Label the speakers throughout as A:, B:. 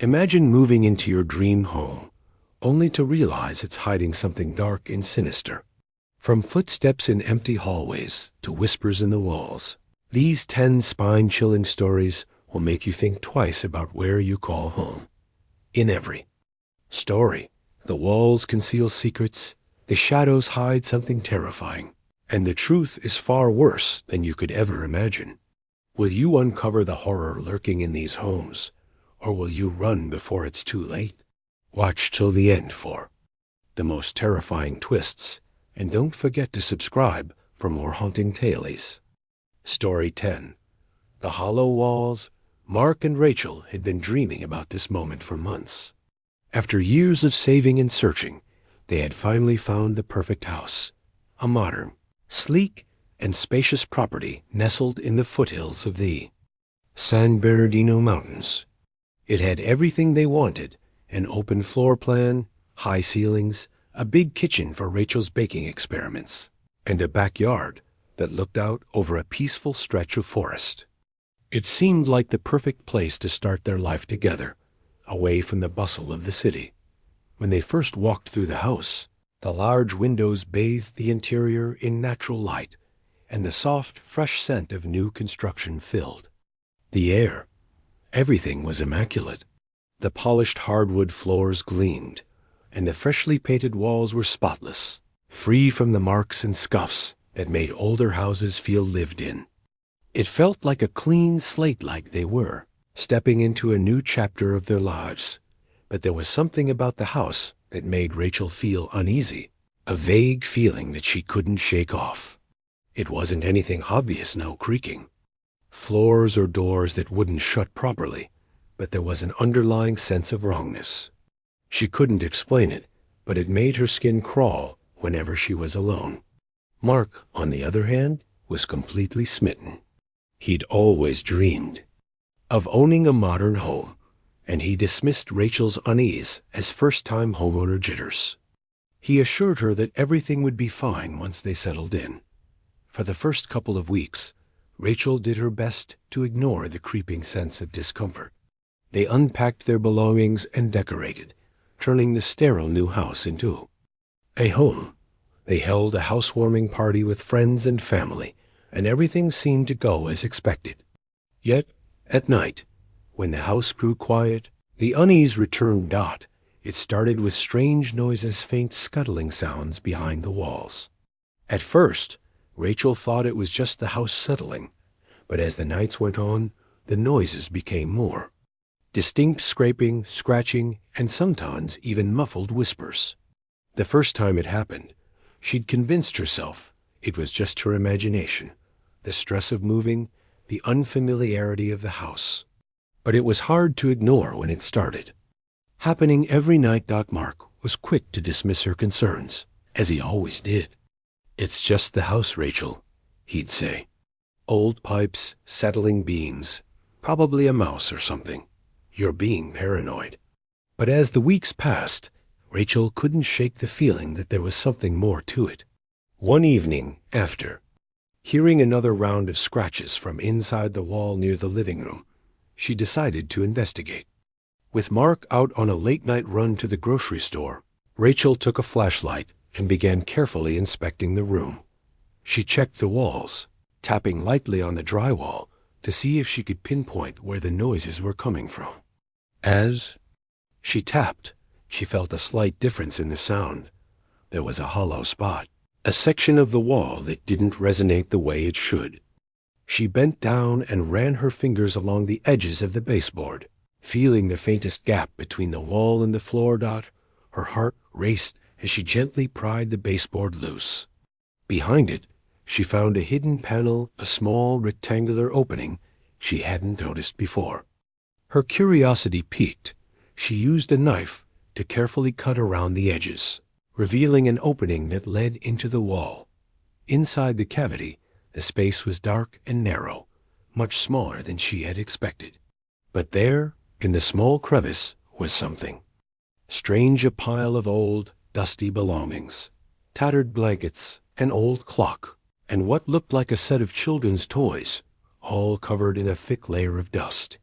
A: Imagine moving into your dream home, only to realize it's hiding something dark and sinister. From footsteps in empty hallways to whispers in the walls, these 10 spine-chilling stories will make you think twice about where you call home. In every story, the walls conceal secrets, the shadows hide something terrifying, and the truth is far worse than you could ever imagine. Will you uncover the horror lurking in these homes, or will you run before it's too late? Watch till the end for the most terrifying twists, and don't forget to subscribe for more haunting tales. Story 10. The Hollow Walls. Mark and Rachel had been dreaming about this moment for months. After years of saving and searching, they had finally found the perfect house, a modern, sleek, and spacious property nestled in the foothills of the San Bernardino Mountains. It had everything they wanted: an open floor plan, high ceilings, a big kitchen for Rachel's baking experiments, and a backyard that looked out over a peaceful stretch of forest. It seemed like the perfect place to start their life together, away from the bustle of the city. When they first walked through the house, the large windows bathed the interior in natural light, and the soft, fresh scent of new construction filled the air. Everything was immaculate. The polished hardwood floors gleamed, and the freshly painted walls were spotless, free from the marks and scuffs that made older houses feel lived in. It felt like a clean slate, like they were stepping into a new chapter of their lives. But there was something about the house that made Rachel feel uneasy, a vague feeling that she couldn't shake off. It wasn't anything obvious, no creaking, floors or doors that wouldn't shut properly, but there was an underlying sense of wrongness. She couldn't explain it, but it made her skin crawl whenever she was alone. Mark, on the other hand, was completely smitten. He'd always dreamed of owning a modern home, and he dismissed Rachel's unease as first-time homeowner jitters. He assured her that everything would be fine once they settled in. For the first couple of weeks, Rachel did her best to ignore the creeping sense of discomfort. They unpacked their belongings and decorated, turning the sterile new house into a home. They held a housewarming party with friends and family, and everything seemed to go as expected. Yet, at night, when the house grew quiet, the unease returned. It started with strange noises, faint scuttling sounds behind the walls. At first, Rachel thought it was just the house settling, but as the nights went on, the noises became more distinct: scraping, scratching, and sometimes even muffled whispers. The first time it happened, she'd convinced herself it was just her imagination, the stress of moving, the unfamiliarity of the house. But it was hard to ignore when it started, happening every night. Mark was quick to dismiss her concerns, as he always did. "It's just the house, Rachel," he'd say. "Old pipes, settling beams, probably a mouse or something. You're being paranoid." But as the weeks passed, Rachel couldn't shake the feeling that there was something more to it. One evening, after hearing another round of scratches from inside the wall near the living room, she decided to investigate. With Mark out on a late-night run to the grocery store, Rachel took a flashlight and began carefully inspecting the room. She checked the walls, tapping lightly on the drywall to see if she could pinpoint where the noises were coming from. As she tapped, she felt a slight difference in the sound. There was a hollow spot, a section of the wall that didn't resonate the way it should. She bent down and ran her fingers along the edges of the baseboard, feeling the faintest gap between the wall and the floor. Her heart raced as she gently pried the baseboard loose. Behind it, she found a hidden panel, a small rectangular opening she hadn't noticed before. Her curiosity piqued. She used a knife to carefully cut around the edges, revealing an opening that led into the wall. Inside the cavity, the space was dark and narrow, much smaller than she had expected. But there, in the small crevice, was something strange: a pile of old, dusty belongings, tattered blankets, an old clock, and what looked like a set of children's toys, all covered in a thick layer of dust.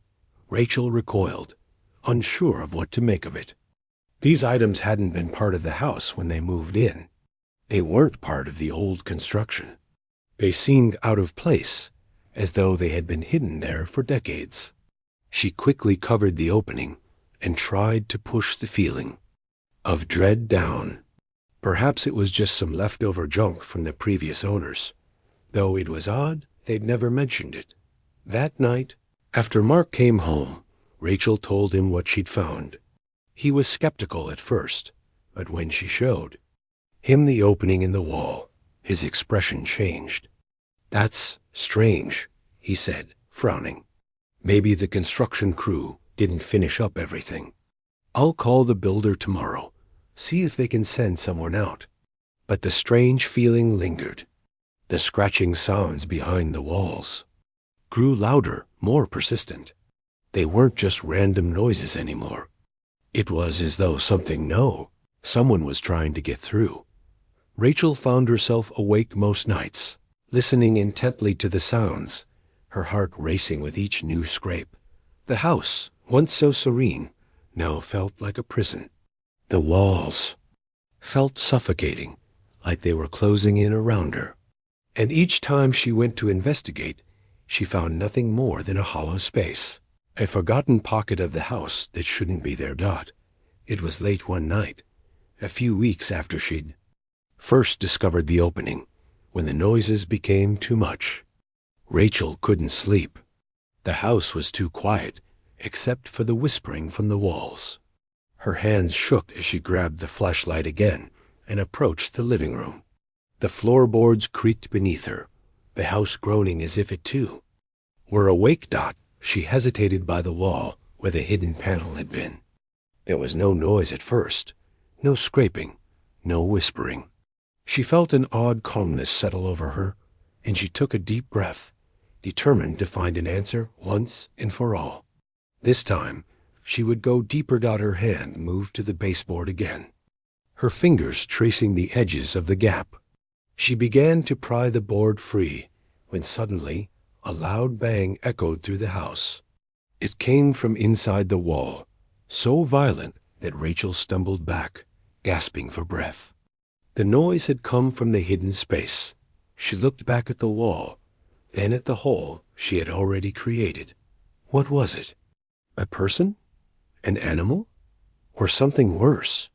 A: Rachel recoiled, unsure of what to make of it. These items hadn't been part of the house when they moved in. They weren't part of the old construction. They seemed out of place, as though they had been hidden there for decades. She quickly covered the opening and tried to push the feeling of dread down. Perhaps it was just some leftover junk from the previous owners, though it was odd they'd never mentioned it. That night, after Mark came home, Rachel told him what she'd found. He was skeptical at first, but when she showed him the opening in the wall, his expression changed. "That's strange," he said, frowning. "Maybe the construction crew didn't finish up everything. I'll call the builder tomorrow, see if they can send someone out." But the strange feeling lingered. The scratching sounds behind the walls grew louder, more persistent. They weren't just random noises anymore. It was as though someone was trying to get through. Rachel found herself awake most nights, listening intently to the sounds, her heart racing with each new scrape. The house, once so serene, now felt like a prison. The walls felt suffocating, like they were closing in around her. And each time she went to investigate, she found nothing more than a hollow space, a forgotten pocket of the house that shouldn't be there. It was late one night, a few weeks after she'd first discovered the opening, when the noises became too much. Rachel couldn't sleep. The house was too quiet, except for the whispering from the walls. Her hands shook as she grabbed the flashlight again and approached the living room. The floorboards creaked beneath her, the house groaning as if it too were awake. She hesitated by the wall where the hidden panel had been. There was no noise at first, no scraping, no whispering. She felt an odd calmness settle over her, and she took a deep breath, determined to find an answer once and for all. This time, she would go deeper. Her hand moved to the baseboard again, her fingers tracing the edges of the gap. She began to pry the board free, when suddenly a loud bang echoed through the house. It came from inside the wall, so violent that Rachel stumbled back, gasping for breath. The noise had come from the hidden space. She looked back at the wall, then at the hole she had already created. What was it? A person? An animal? Or something worse?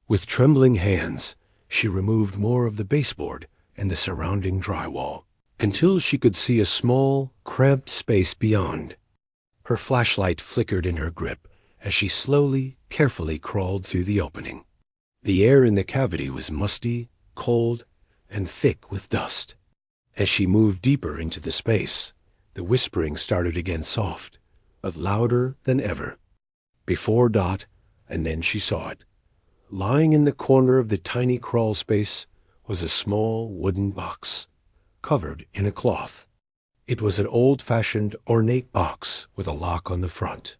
A: With trembling hands, she removed more of the baseboard and the surrounding drywall, until she could see a small, cramped space beyond. Her flashlight flickered in her grip as she slowly, carefully crawled through the opening. The air in the cavity was musty, cold, and thick with dust. As she moved deeper into the space, the whispering started again, soft, but louder than ever. Before and then she saw it. Lying in the corner of the tiny crawl space was a small wooden box, covered in a cloth. It was an old-fashioned, ornate box with a lock on the front.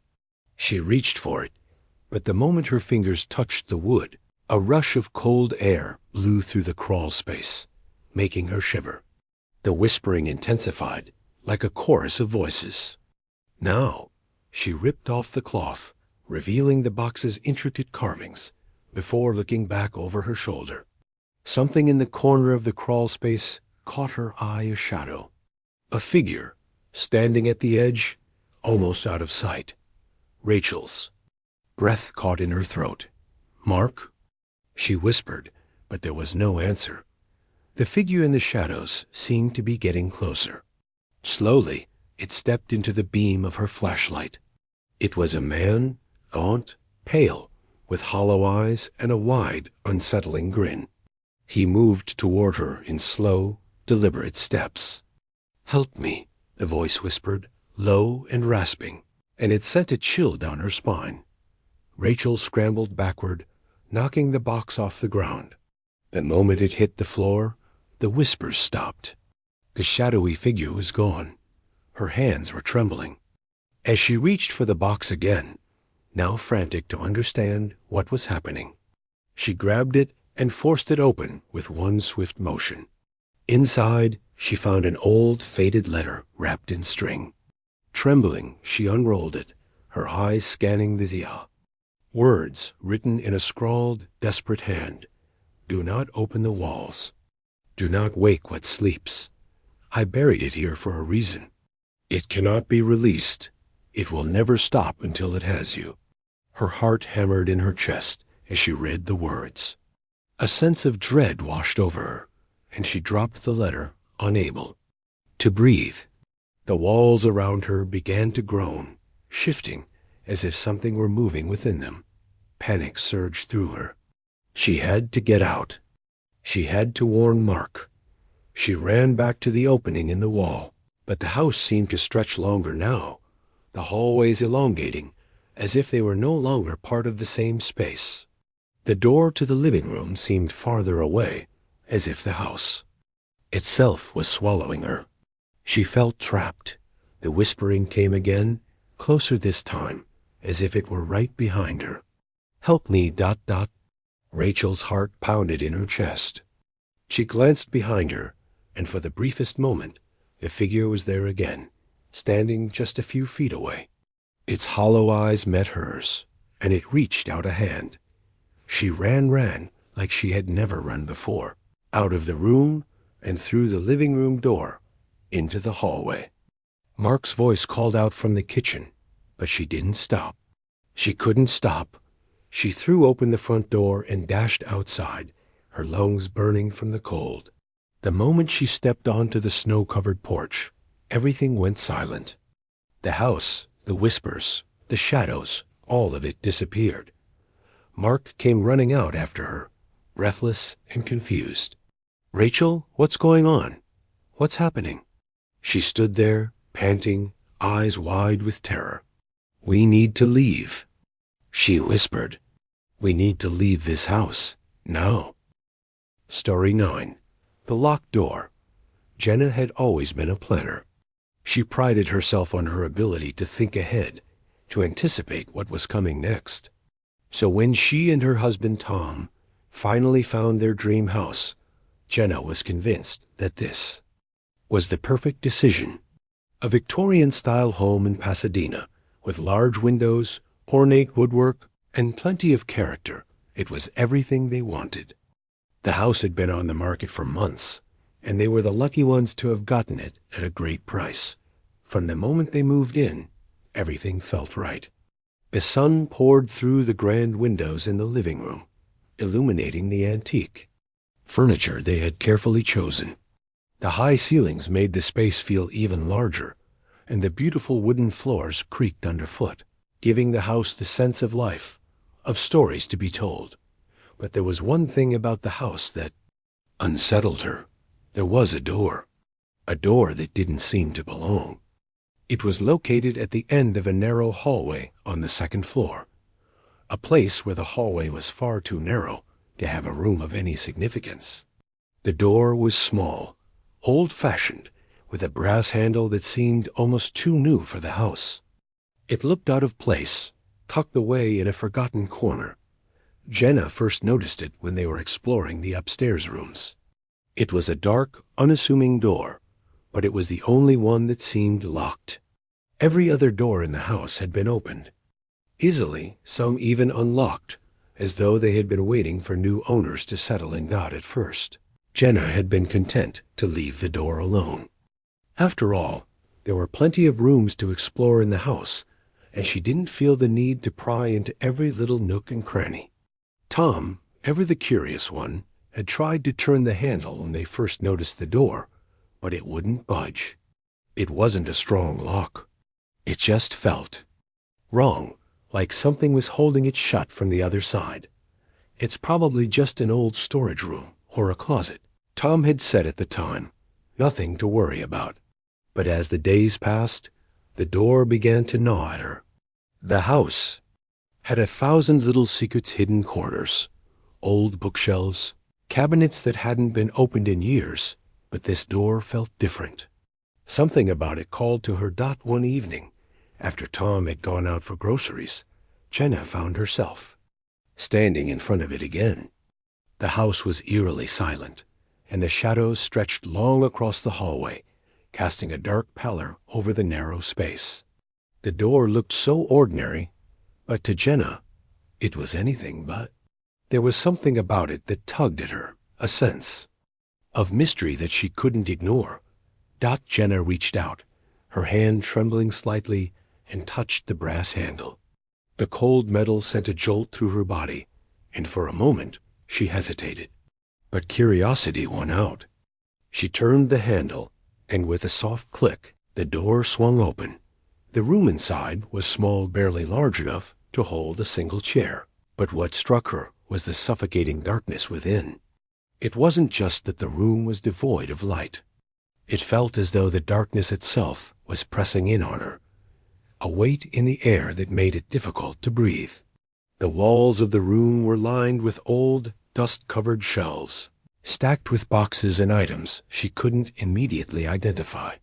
A: She reached for it, but the moment her fingers touched the wood, a rush of cold air blew through the crawl space, making her shiver. The whispering intensified, like a chorus of voices. Now, she ripped off the cloth, revealing the box's intricate carvings, before looking back over her shoulder. Something in the corner of the crawl space caught her eye, a shadow. A figure, standing at the edge, almost out of sight. Rachel's. Breath caught in her throat. "Mark?" she whispered, but there was no answer. The figure in the shadows seemed to be getting closer. Slowly, it stepped into the beam of her flashlight. It was a man, gaunt, pale, with hollow eyes and a wide, unsettling grin. He moved toward her in slow, deliberate steps. "Help me," the voice whispered, low and rasping, and it sent a chill down her spine. Rachel scrambled backward, knocking the box off the ground. The moment it hit the floor, the whispers stopped. The shadowy figure was gone. Her hands were trembling. As she reached for the box again, now frantic to understand what was happening, she grabbed it and forced it open with one swift motion. Inside, she found an old, faded letter wrapped in string. Trembling, she unrolled it, her eyes scanning the dia. Words written in a scrawled, desperate hand. Do not open the walls. Do not wake what sleeps. I buried it here for a reason. It cannot be released. It will never stop until it has you. Her heart hammered in her chest as she read the words. A sense of dread washed over her, and she dropped the letter, unable to breathe. The walls around her began to groan, shifting as if something were moving within them. Panic surged through her. She had to get out. She had to warn Mark. She ran back to the opening in the wall, but the house seemed to stretch longer now, the hallways elongating, as if they were no longer part of the same space. The door to the living room seemed farther away, as if the house itself was swallowing her. She felt trapped. The whispering came again, closer this time, as if it were right behind her. Help me, ... Rachel's heart pounded in her chest. She glanced behind her, and for the briefest moment, the figure was there again, standing just a few feet away. Its hollow eyes met hers, and it reached out a hand. She ran like she had never run before, out of the room and through the living room door, into the hallway. Mark's voice called out from the kitchen, but she didn't stop. She couldn't stop. She threw open the front door and dashed outside, her lungs burning from the cold. The moment she stepped onto the snow-covered porch, everything went silent. The house, the whispers, the shadows, all of it disappeared. Mark came running out after her, breathless and confused. Rachel, what's going on? What's happening? She stood there, panting, eyes wide with terror. We need to leave, she whispered. We need to leave this house, now. Story 9. The Locked Door. Jenna had always been a planner. She prided herself on her ability to think ahead, to anticipate what was coming next. So when she and her husband Tom finally found their dream house, Jenna was convinced that this was the perfect decision. A Victorian-style home in Pasadena, with large windows, ornate woodwork, and plenty of character. It was everything they wanted. The house had been on the market for months, and they were the lucky ones to have gotten it at a great price. From the moment they moved in, everything felt right. The sun poured through the grand windows in the living room, illuminating the antique furniture they had carefully chosen. The high ceilings made the space feel even larger, and the beautiful wooden floors creaked underfoot, giving the house the sense of life, of stories to be told. But there was one thing about the house that unsettled her. There was a door that didn't seem to belong. It was located at the end of a narrow hallway on the second floor, a place where the hallway was far too narrow to have a room of any significance. The door was small, old-fashioned, with a brass handle that seemed almost too new for the house. It looked out of place, tucked away in a forgotten corner. Jenna first noticed it when they were exploring the upstairs rooms. It was a dark, unassuming door, but it was the only one that seemed locked. Every other door in the house had been opened, easily, some even unlocked, as though they had been waiting for new owners to settle in that at first. Jenna had been content to leave the door alone. After all, there were plenty of rooms to explore in the house, and she didn't feel the need to pry into every little nook and cranny. Tom, ever the curious one, had tried to turn the handle when they first noticed the door, but it wouldn't budge. It wasn't a strong lock. It just felt wrong, like something was holding it shut from the other side. It's probably just an old storage room or a closet, Tom had said at the time. Nothing to worry about. But as the days passed, the door began to gnaw at her. The house had 1,000 little secrets, hidden corners, old bookshelves, cabinets that hadn't been opened in years, but this door felt different. Something about it called to her. One evening, after Tom had gone out for groceries, Jenna found herself standing in front of it again. The house was eerily silent, and the shadows stretched long across the hallway, casting a dark pallor over the narrow space. The door looked so ordinary, but to Jenna, it was anything but. There was something about it that tugged at her, a sense of mystery that she couldn't ignore. Jenna reached out, her hand trembling slightly, and touched the brass handle. The cold metal sent a jolt through her body, and for a moment she hesitated. But curiosity won out. She turned the handle, and with a soft click, the door swung open. The room inside was small, barely large enough to hold a single chair. But what struck her was the suffocating darkness within. It wasn't just that the room was devoid of light. It felt as though the darkness itself was pressing in on her, a weight in the air that made it difficult to breathe. The walls of the room were lined with old, dust-covered shelves, stacked with boxes and items she couldn't immediately identify.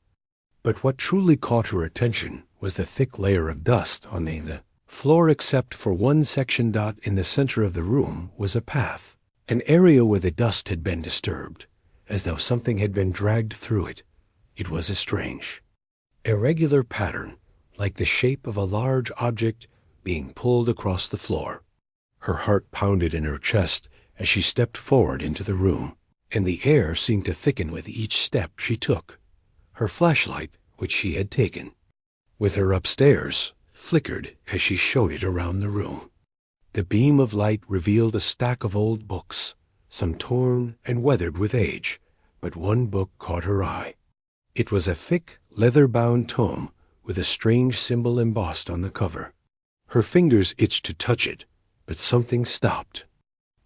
A: But what truly caught her attention was the thick layer of dust on the floor. Except for one section in the center of the room was a path, an area where the dust had been disturbed, as though something had been dragged through it. It was a strange, irregular pattern, like the shape of a large object being pulled across the floor. Her heart pounded in her chest as she stepped forward into the room, and the air seemed to thicken with each step she took. Her flashlight, which she had taken with her upstairs, flickered as she showed it around the room. The beam of light revealed a stack of old books, some torn and weathered with age, but one book caught her eye. It was a thick, leather-bound tome with a strange symbol embossed on the cover. Her fingers itched to touch it, but something stopped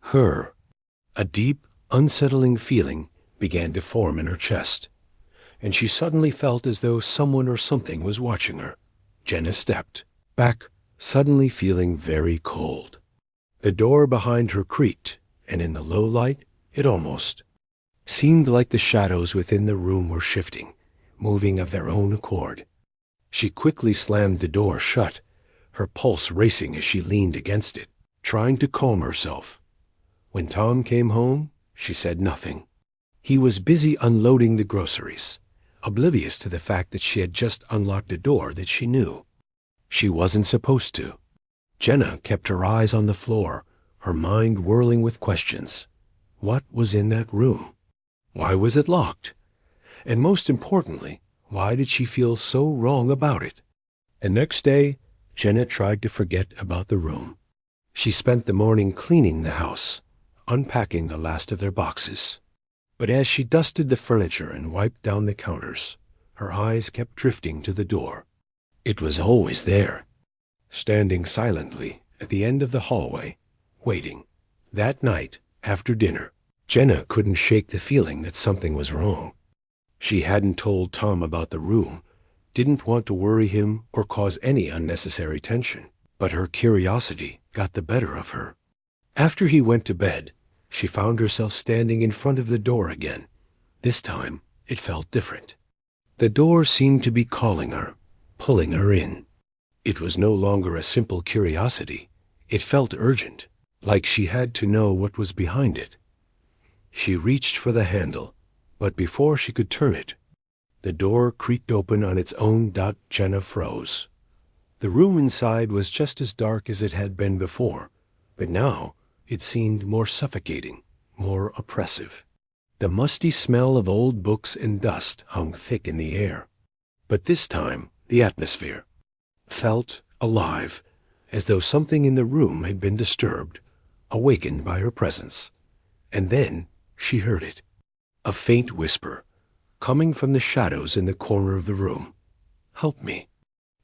A: her. A deep, unsettling feeling began to form in her chest, and she suddenly felt as though someone or something was watching her. Jenna stepped back, suddenly feeling very cold. The door behind her creaked, and in the low light, it almost seemed like the shadows within the room were shifting, moving of their own accord. She quickly slammed the door shut, her pulse racing as she leaned against it, trying to calm herself. When Tom came home, she said nothing. He was busy unloading the groceries, oblivious to the fact that she had just unlocked a door that she knew she wasn't supposed to. Jenna kept her eyes on the floor, her mind whirling with questions. What was in that room? Why was it locked? And most importantly, why did she feel so wrong about it? The next day, Jenna tried to forget about the room. She spent the morning cleaning the house, unpacking the last of their boxes. But as she dusted the furniture and wiped down the counters, her eyes kept drifting to the door. It was always there, standing silently at the end of the hallway, waiting. That night, after dinner, Jenna couldn't shake the feeling that something was wrong. She hadn't told Tom about the room, didn't want to worry him or cause any unnecessary tension, but her curiosity got the better of her. After he went to bed, she found herself standing in front of the door again. This time, it felt different. The door seemed to be calling her, pulling her in. It was no longer a simple curiosity. It felt urgent, like she had to know what was behind it. She reached for the handle, but before she could turn it, the door creaked open on its own. Jenna froze. The room inside was just as dark as it had been before, but now it seemed more suffocating, more oppressive. The musty smell of old books and dust hung thick in the air. But this time, the atmosphere felt alive, as though something in the room had been disturbed, awakened by her presence. And then she heard it, a faint whisper, coming from the shadows in the corner of the room. "Help me."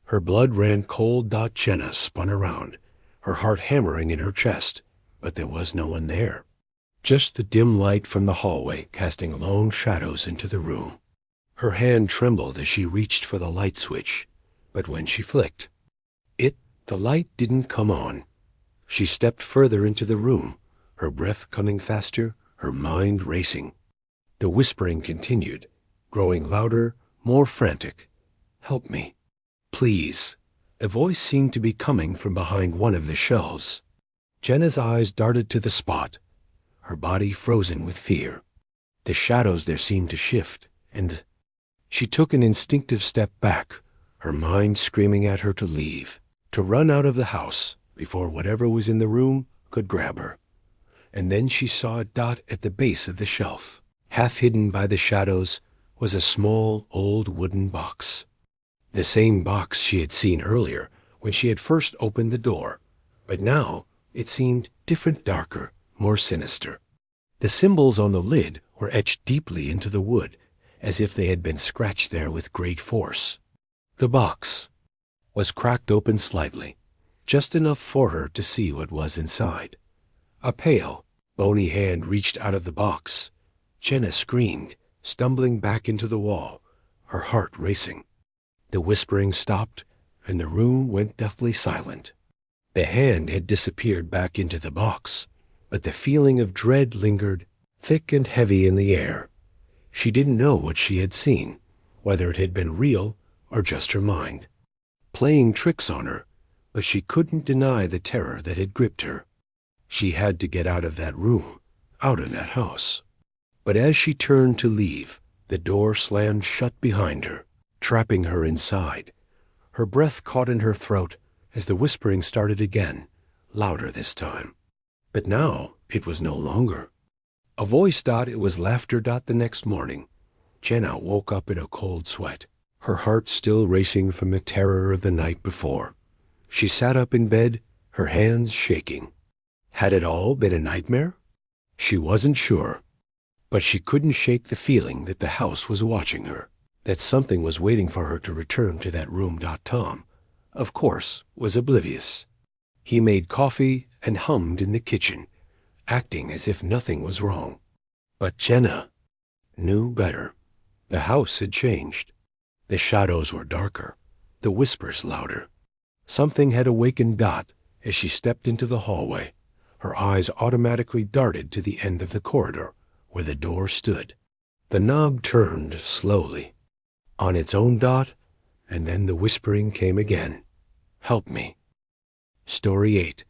A: Her blood ran cold. Jenna spun around, her heart hammering in her chest, but there was no one there. Just the dim light from the hallway casting long shadows into the room. Her hand trembled as she reached for the light switch, but when she flicked it, the light didn't come on. She stepped further into the room, her breath coming faster, her mind racing. The whispering continued, growing louder, more frantic. "Help me, please." A voice seemed to be coming from behind one of the shelves. Jenna's eyes darted to the spot, her body frozen with fear. The shadows there seemed to shift, and she took an instinctive step back, her mind screaming at her to leave, to run out of the house before whatever was in the room could grab her. And then she saw a dot at the base of the shelf. Half hidden by the shadows was a small, old wooden box. The same box she had seen earlier when she had first opened the door, but now it seemed different, darker, more sinister. The symbols on the lid were etched deeply into the wood, as if they had been scratched there with great force. The box was cracked open slightly, just enough for her to see what was inside. A pale, bony hand reached out of the box. Jenna screamed, stumbling back into the wall, her heart racing. The whispering stopped, and the room went deathly silent. The hand had disappeared back into the box, but the feeling of dread lingered, thick and heavy in the air. She didn't know what she had seen, whether it had been real or just her mind, playing tricks on her, but she couldn't deny the terror that had gripped her. She had to get out of that room, out of that house. But as she turned to leave, the door slammed shut behind her, trapping her inside. Her breath caught in her throat as the whispering started again, louder this time. But now it was no longer. A voice. It was laughter. The next morning, Jenna woke up in a cold sweat, her heart still racing from the terror of the night before. She sat up in bed, her hands shaking. Had it all been a nightmare? She wasn't sure, but she couldn't shake the feeling that the house was watching her, that something was waiting for her to return to that room. Tom, of course, was oblivious. He made coffee and hummed in the kitchen, acting as if nothing was wrong. But Jenna knew better. The house had changed. The shadows were darker, the whispers louder. Something had awakened Dot as she stepped into the hallway. Her eyes automatically darted to the end of the corridor, where the door stood. The knob turned slowly, on its own. And then the whispering came again. Help me. Story 8.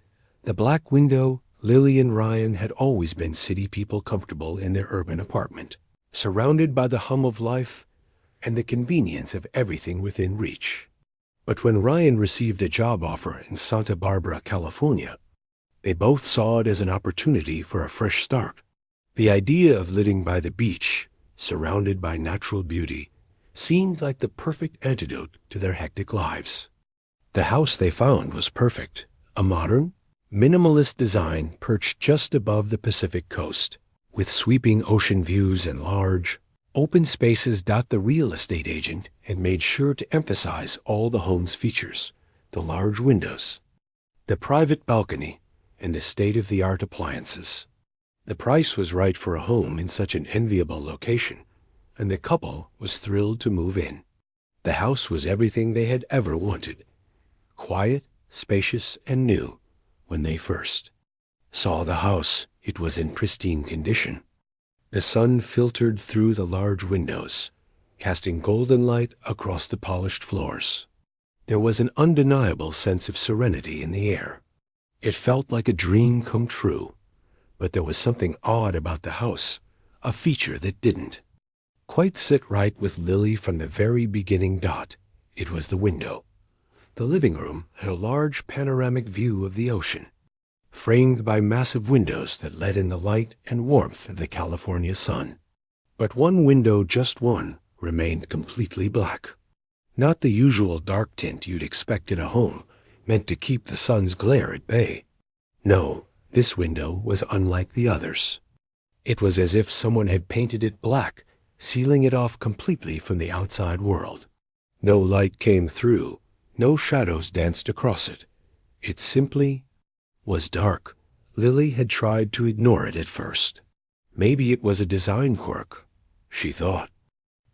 A: The Black Window. Lily and Ryan had always been city people, comfortable in their urban apartment, surrounded by the hum of life and the convenience of everything within reach. But when Ryan received a job offer in Santa Barbara, California, they both saw it as an opportunity for a fresh start. The idea of living by the beach, surrounded by natural beauty, seemed like the perfect antidote to their hectic lives. The house they found was perfect, a modern, minimalist design perched just above the Pacific coast, with sweeping ocean views and large, open spaces. The real estate agent had made sure to emphasize all the home's features: the large windows, the private balcony, and the state-of-the-art appliances. The price was right for a home in such an enviable location, and the couple was thrilled to move in. The house was everything they had ever wanted: quiet, spacious, and new. When they first saw the house, it was in pristine condition. The sun filtered through the large windows, casting golden light across the polished floors. There was an undeniable sense of serenity in the air. It felt like a dream come true. But there was something odd about the house, a feature that didn't quite sit right with Lily from the very beginning. It was the window. The living room had a large panoramic view of the ocean, framed by massive windows that let in the light and warmth of the California sun. But one window, just one, remained completely black. Not the usual dark tint you'd expect in a home meant to keep the sun's glare at bay. No, this window was unlike the others. It was as if someone had painted it black, sealing it off completely from the outside world. No light came through. No shadows danced across it. It simply was dark. Lily had tried to ignore it at first. Maybe it was a design quirk, she thought.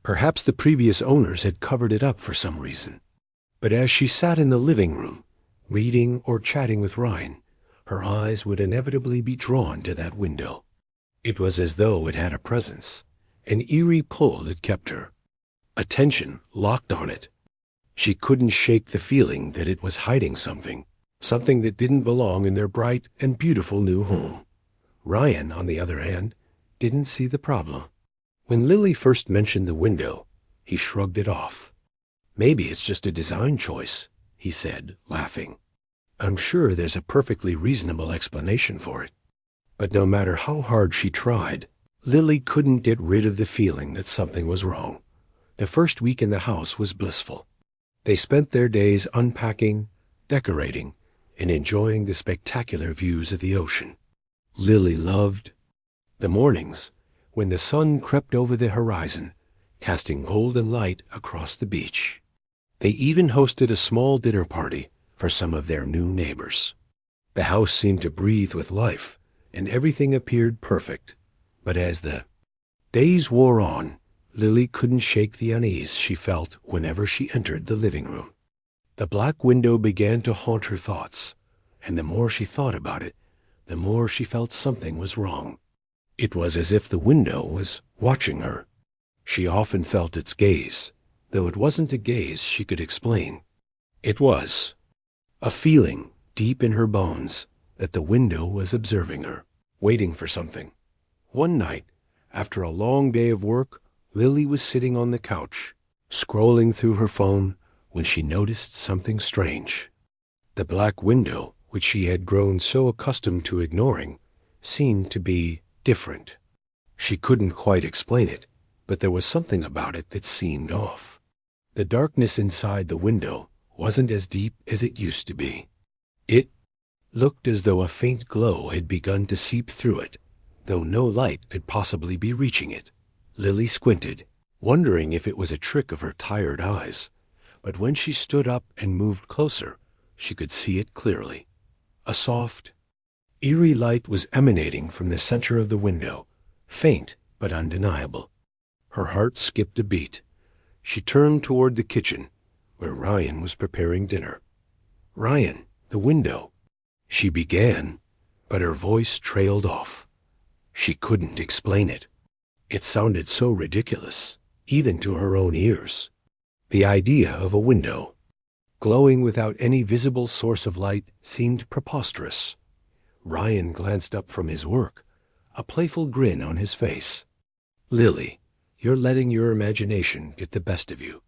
A: Perhaps the previous owners had covered it up for some reason. But as she sat in the living room, reading or chatting with Ryan, her eyes would inevitably be drawn to that window. It was as though it had a presence, an eerie pull that kept her attention locked on it. She couldn't shake the feeling that it was hiding something that didn't belong in their bright and beautiful new home. Ryan, on the other hand, didn't see the problem. When Lily first mentioned the window, he shrugged it off. "Maybe it's just a design choice," he said, laughing. "I'm sure there's a perfectly reasonable explanation for it." But no matter how hard she tried, Lily couldn't get rid of the feeling that something was wrong. The first week in the house was blissful. They spent their days unpacking, decorating, and enjoying the spectacular views of the ocean. Lily loved the mornings when the sun crept over the horizon, casting golden light across the beach. They even hosted a small dinner party for some of their new neighbors. The house seemed to breathe with life, and everything appeared perfect. But as the days wore on, Lily couldn't shake the unease she felt whenever she entered the living room. The black window began to haunt her thoughts, and the more she thought about it, the more she felt something was wrong. It was as if the window was watching her. She often felt its gaze, though it wasn't a gaze she could explain. It was a feeling deep in her bones that the window was observing her, waiting for something. One night, after a long day of work, Lily was sitting on the couch, scrolling through her phone, when she noticed something strange. The black window, which she had grown so accustomed to ignoring, seemed to be different. She couldn't quite explain it, but there was something about it that seemed off. The darkness inside the window wasn't as deep as it used to be. It looked as though a faint glow had begun to seep through it, though no light could possibly be reaching it. Lily squinted, wondering if it was a trick of her tired eyes, but when she stood up and moved closer, she could see it clearly. A soft, eerie light was emanating from the center of the window, faint but undeniable. Her heart skipped a beat. She turned toward the kitchen, where Ryan was preparing dinner. "Ryan, the window," she began, but her voice trailed off. She couldn't explain it. It sounded so ridiculous, even to her own ears. The idea of a window glowing without any visible source of light seemed preposterous. Ryan glanced up from his work, a playful grin on his face. "Lily, you're letting your imagination get the best of you.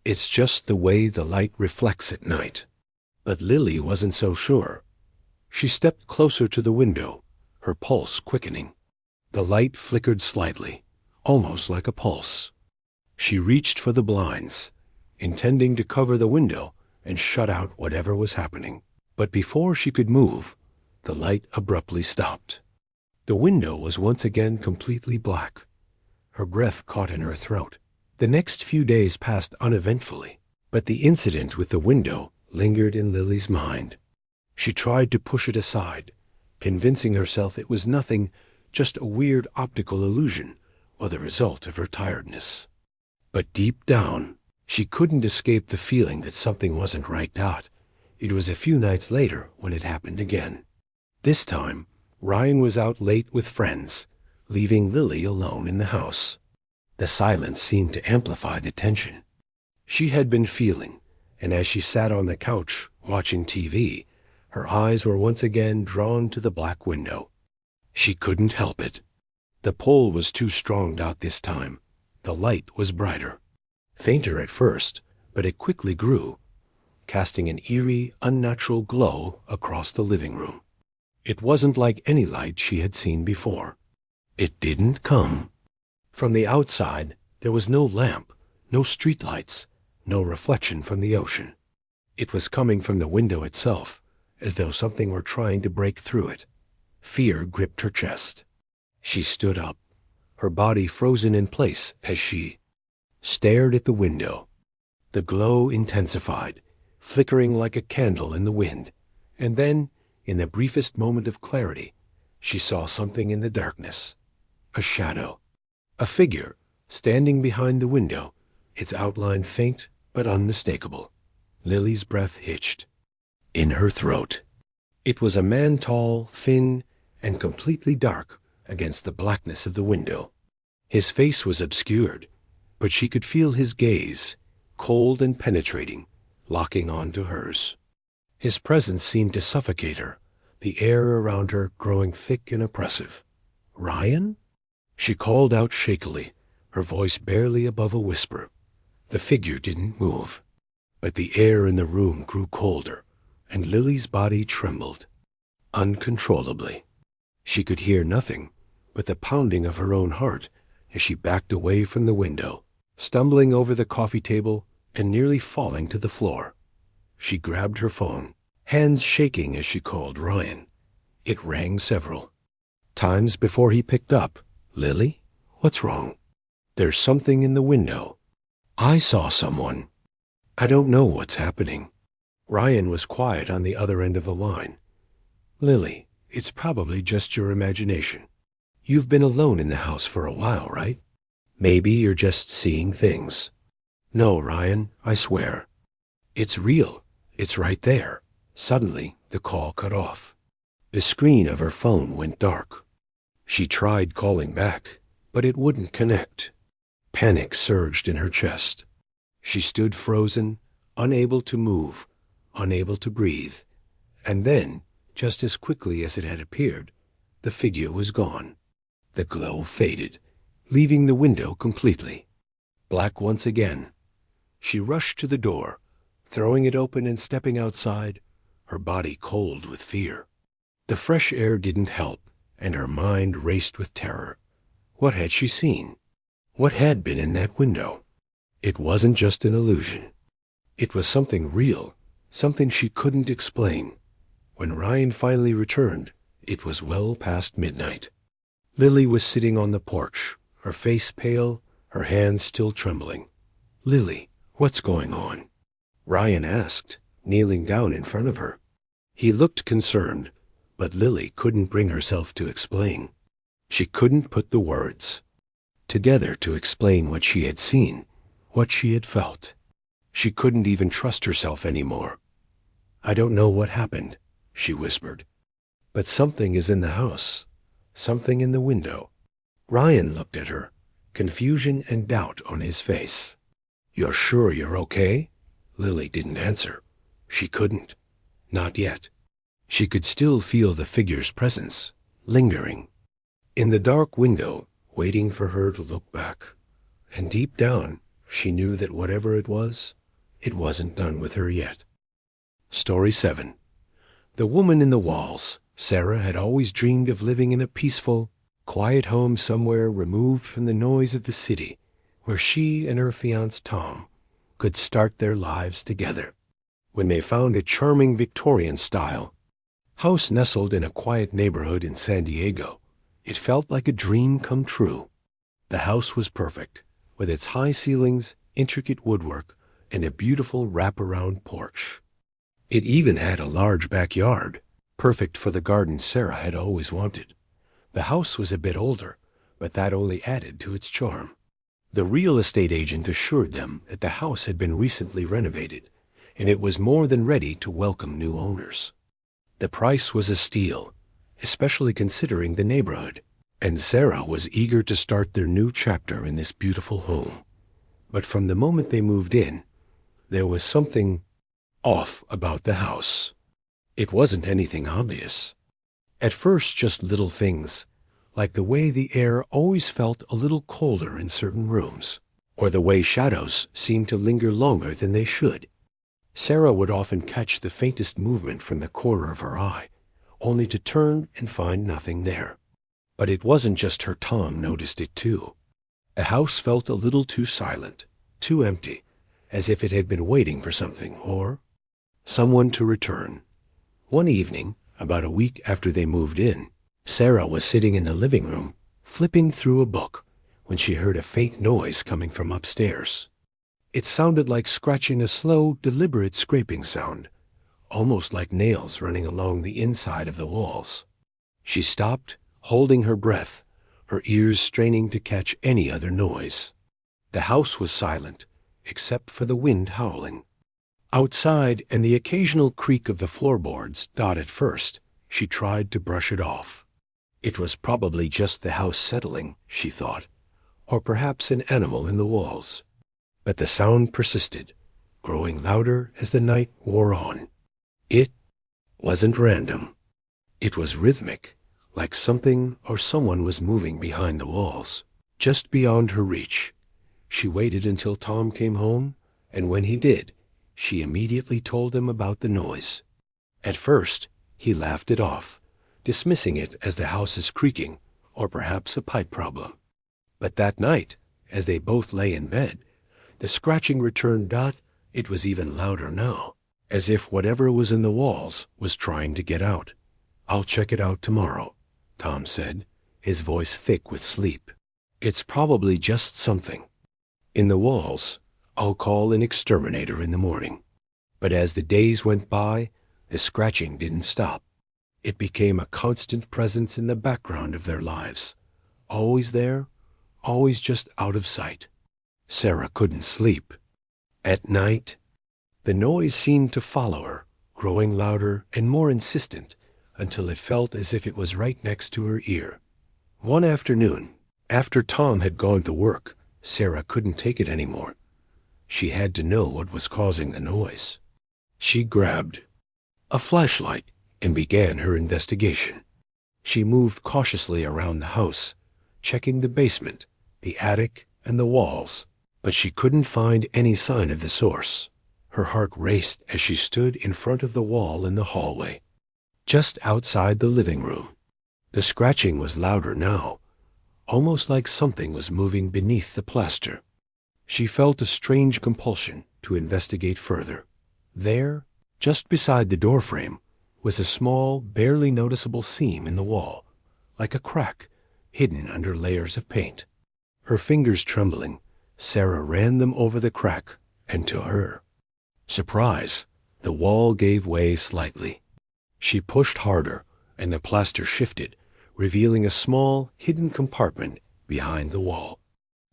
A: It's just the way the light reflects at night." But Lily wasn't so sure. She stepped closer to the window, her pulse quickening. The light flickered slightly, almost like a pulse. She reached for the blinds, intending to cover the window and shut out whatever was happening. But before she could move, the light abruptly stopped. The window was once again completely black. Her breath caught in her throat. The next few days passed uneventfully, but the incident with the window lingered in Lily's mind. She tried to push it aside, convincing herself it was nothing, just a weird optical illusion or the result of her tiredness. But deep down, she couldn't escape the feeling that something wasn't right. It was a few nights later when it happened again. This time, Ryan was out late with friends, leaving Lily alone in the house. The silence seemed to amplify the tension she had been feeling, and as she sat on the couch watching TV, her eyes were once again drawn to the black window. She couldn't help it. The pull was too strong this time. The light was brighter. Fainter at first, but it quickly grew, casting an eerie, unnatural glow across the living room. It wasn't like any light she had seen before. It didn't come from the outside. There was no lamp, no streetlights, no reflection from the ocean. It was coming from the window itself, as though something were trying to break through it. Fear gripped her chest. She stood up, her body frozen in place as she stared at the window. The glow intensified, flickering like a candle in the wind, and then, in the briefest moment of clarity, she saw something in the darkness. A shadow. A figure, standing behind the window, its outline faint but unmistakable. Lily's breath hitched in her throat. It was a man, tall, thin, and completely dark against the blackness of the window. His face was obscured, but she could feel his gaze, cold and penetrating, locking onto hers. His presence seemed to suffocate her, the air around her growing thick and oppressive. "Ryan?" She called out shakily, her voice barely above a whisper. The figure didn't move. But the air in the room grew colder, and Lily's body trembled uncontrollably. She could hear nothing but the pounding of her own heart as she backed away from the window, stumbling over the coffee table and nearly falling to the floor. She grabbed her phone, hands shaking as she called Ryan. It rang several times before he picked up. "Lily, what's wrong?" "There's something in the window. I saw someone. I don't know what's happening." Ryan was quiet on the other end of the line. "Lily, it's probably just your imagination. You've been alone in the house for a while, right? Maybe you're just seeing things." "No, Ryan, I swear. It's real. It's right there." Suddenly, the call cut off. The screen of her phone went dark. She tried calling back, but it wouldn't connect. Panic surged in her chest. She stood frozen, unable to move, unable to breathe. And then, just as quickly as it had appeared, the figure was gone. The glow faded, leaving the window completely black once again. She rushed to the door, throwing it open and stepping outside, her body cold with fear. The fresh air didn't help, and her mind raced with terror. What had she seen? What had been in that window? It wasn't just an illusion. It was something real, something she couldn't explain. When Ryan finally returned, it was well past midnight. Lily was sitting on the porch, her face pale, her hands still trembling. "Lily, what's going on?" Ryan asked, kneeling down in front of her. He looked concerned, but Lily couldn't bring herself to explain. She couldn't put the words together to explain what she had seen, what she had felt. She couldn't even trust herself anymore. "I don't know what happened," she whispered. "But something is in the house, something in the window." Ryan looked at her, confusion and doubt on his face. "You're sure you're okay?" Lily didn't answer. She couldn't. Not yet. She could still feel the figure's presence, lingering in the dark window, waiting for her to look back. And deep down, she knew that whatever it wasn't done with her yet. Story 7. The Woman in the Walls. Sarah had always dreamed of living in a peaceful, quiet home somewhere removed from the noise of the city, where she and her fiancé Tom could start their lives together. When they found a charming Victorian-style house nestled in a quiet neighborhood in San Diego, it felt like a dream come true. The house was perfect, with its high ceilings, intricate woodwork, and a beautiful wraparound porch. It even had a large backyard, perfect for the garden Sarah had always wanted. The house was a bit older, but that only added to its charm. The real estate agent assured them that the house had been recently renovated, and it was more than ready to welcome new owners. The price was a steal, especially considering the neighborhood, and Sarah was eager to start their new chapter in this beautiful home. But from the moment they moved in, there was something off about the house. It wasn't anything obvious. At first, just little things, like the way the air always felt a little colder in certain rooms, or the way shadows seemed to linger longer than they should. Sarah would often catch the faintest movement from the corner of her eye, only to turn and find nothing there. But it wasn't just her. Tom noticed it too. The house felt a little too silent, too empty, as if it had been waiting for something or someone to return. One evening, about a week after they moved in, Sarah was sitting in the living room, flipping through a book, when she heard a faint noise coming from upstairs. It sounded like scratching, a slow, deliberate scraping sound, almost like nails running along the inside of the walls. She stopped, holding her breath, her ears straining to catch any other noise. The house was silent, except for the wind howling outside and the occasional creak of the floorboards. At first, she tried to brush it off. It was probably just the house settling, she thought, or perhaps an animal in the walls. But the sound persisted, growing louder as the night wore on. It wasn't random. It was rhythmic, like something or someone was moving behind the walls, just beyond her reach. She waited until Tom came home, and when he did, She immediately told him about the noise. At first, he laughed it off, dismissing it as the house's creaking or perhaps a pipe problem. But that night, as they both lay in bed, the scratching returned. It was even louder now, as if whatever was in the walls was trying to get out. "I'll check it out tomorrow," Tom said, his voice thick with sleep. "It's probably just something in the walls. I'll call an exterminator in the morning." But as the days went by, the scratching didn't stop. It became a constant presence in the background of their lives. Always there, always just out of sight. Sarah couldn't sleep. At night, the noise seemed to follow her, growing louder and more insistent until it felt as if it was right next to her ear. One afternoon, after Tom had gone to work, Sarah couldn't take it anymore. She had to know what was causing the noise. She grabbed a flashlight and began her investigation. She moved cautiously around the house, checking the basement, the attic, and the walls, but she couldn't find any sign of the source. Her heart raced as she stood in front of the wall in the hallway, just outside the living room. The scratching was louder now, almost like something was moving beneath the plaster. She felt a strange compulsion to investigate further. There, just beside the doorframe, was a small, barely noticeable seam in the wall, like a crack hidden under layers of paint. Her fingers trembling, Sarah ran them over the crack, and to her surprise, the wall gave way slightly. She pushed harder, and the plaster shifted, revealing a small, hidden compartment behind the wall.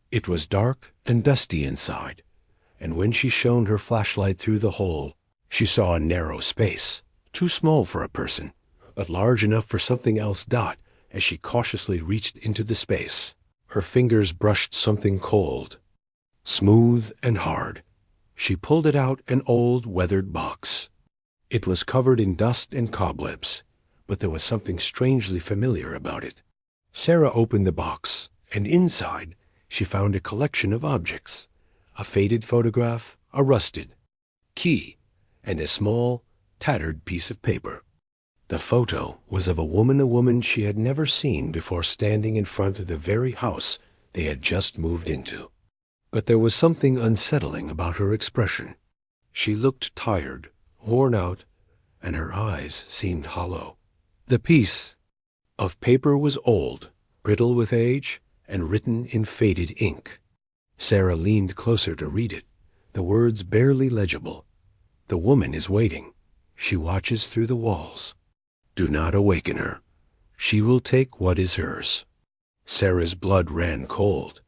A: It was dark and dusty inside, and when she shone her flashlight through the hole, she saw a narrow space, too small for a person, but large enough for something else. As she cautiously reached into the space, her fingers brushed something cold, smooth and hard. She pulled it out, an old, weathered box. It was covered in dust and cobwebs, but there was something strangely familiar about it. Sarah opened the box, and inside she found a collection of objects: a faded photograph, a rusted key, and a small, tattered piece of paper. The photo was of a woman she had never seen before, standing in front of the very house they had just moved into. But there was something unsettling about her expression. She looked tired, worn out, and her eyes seemed hollow. The piece of paper was old, brittle with age, and written in faded ink. Sarah leaned closer to read it, the words barely legible. "The woman is waiting. She watches through the walls. Do not awaken her. She will take what is hers." Sarah's blood ran cold.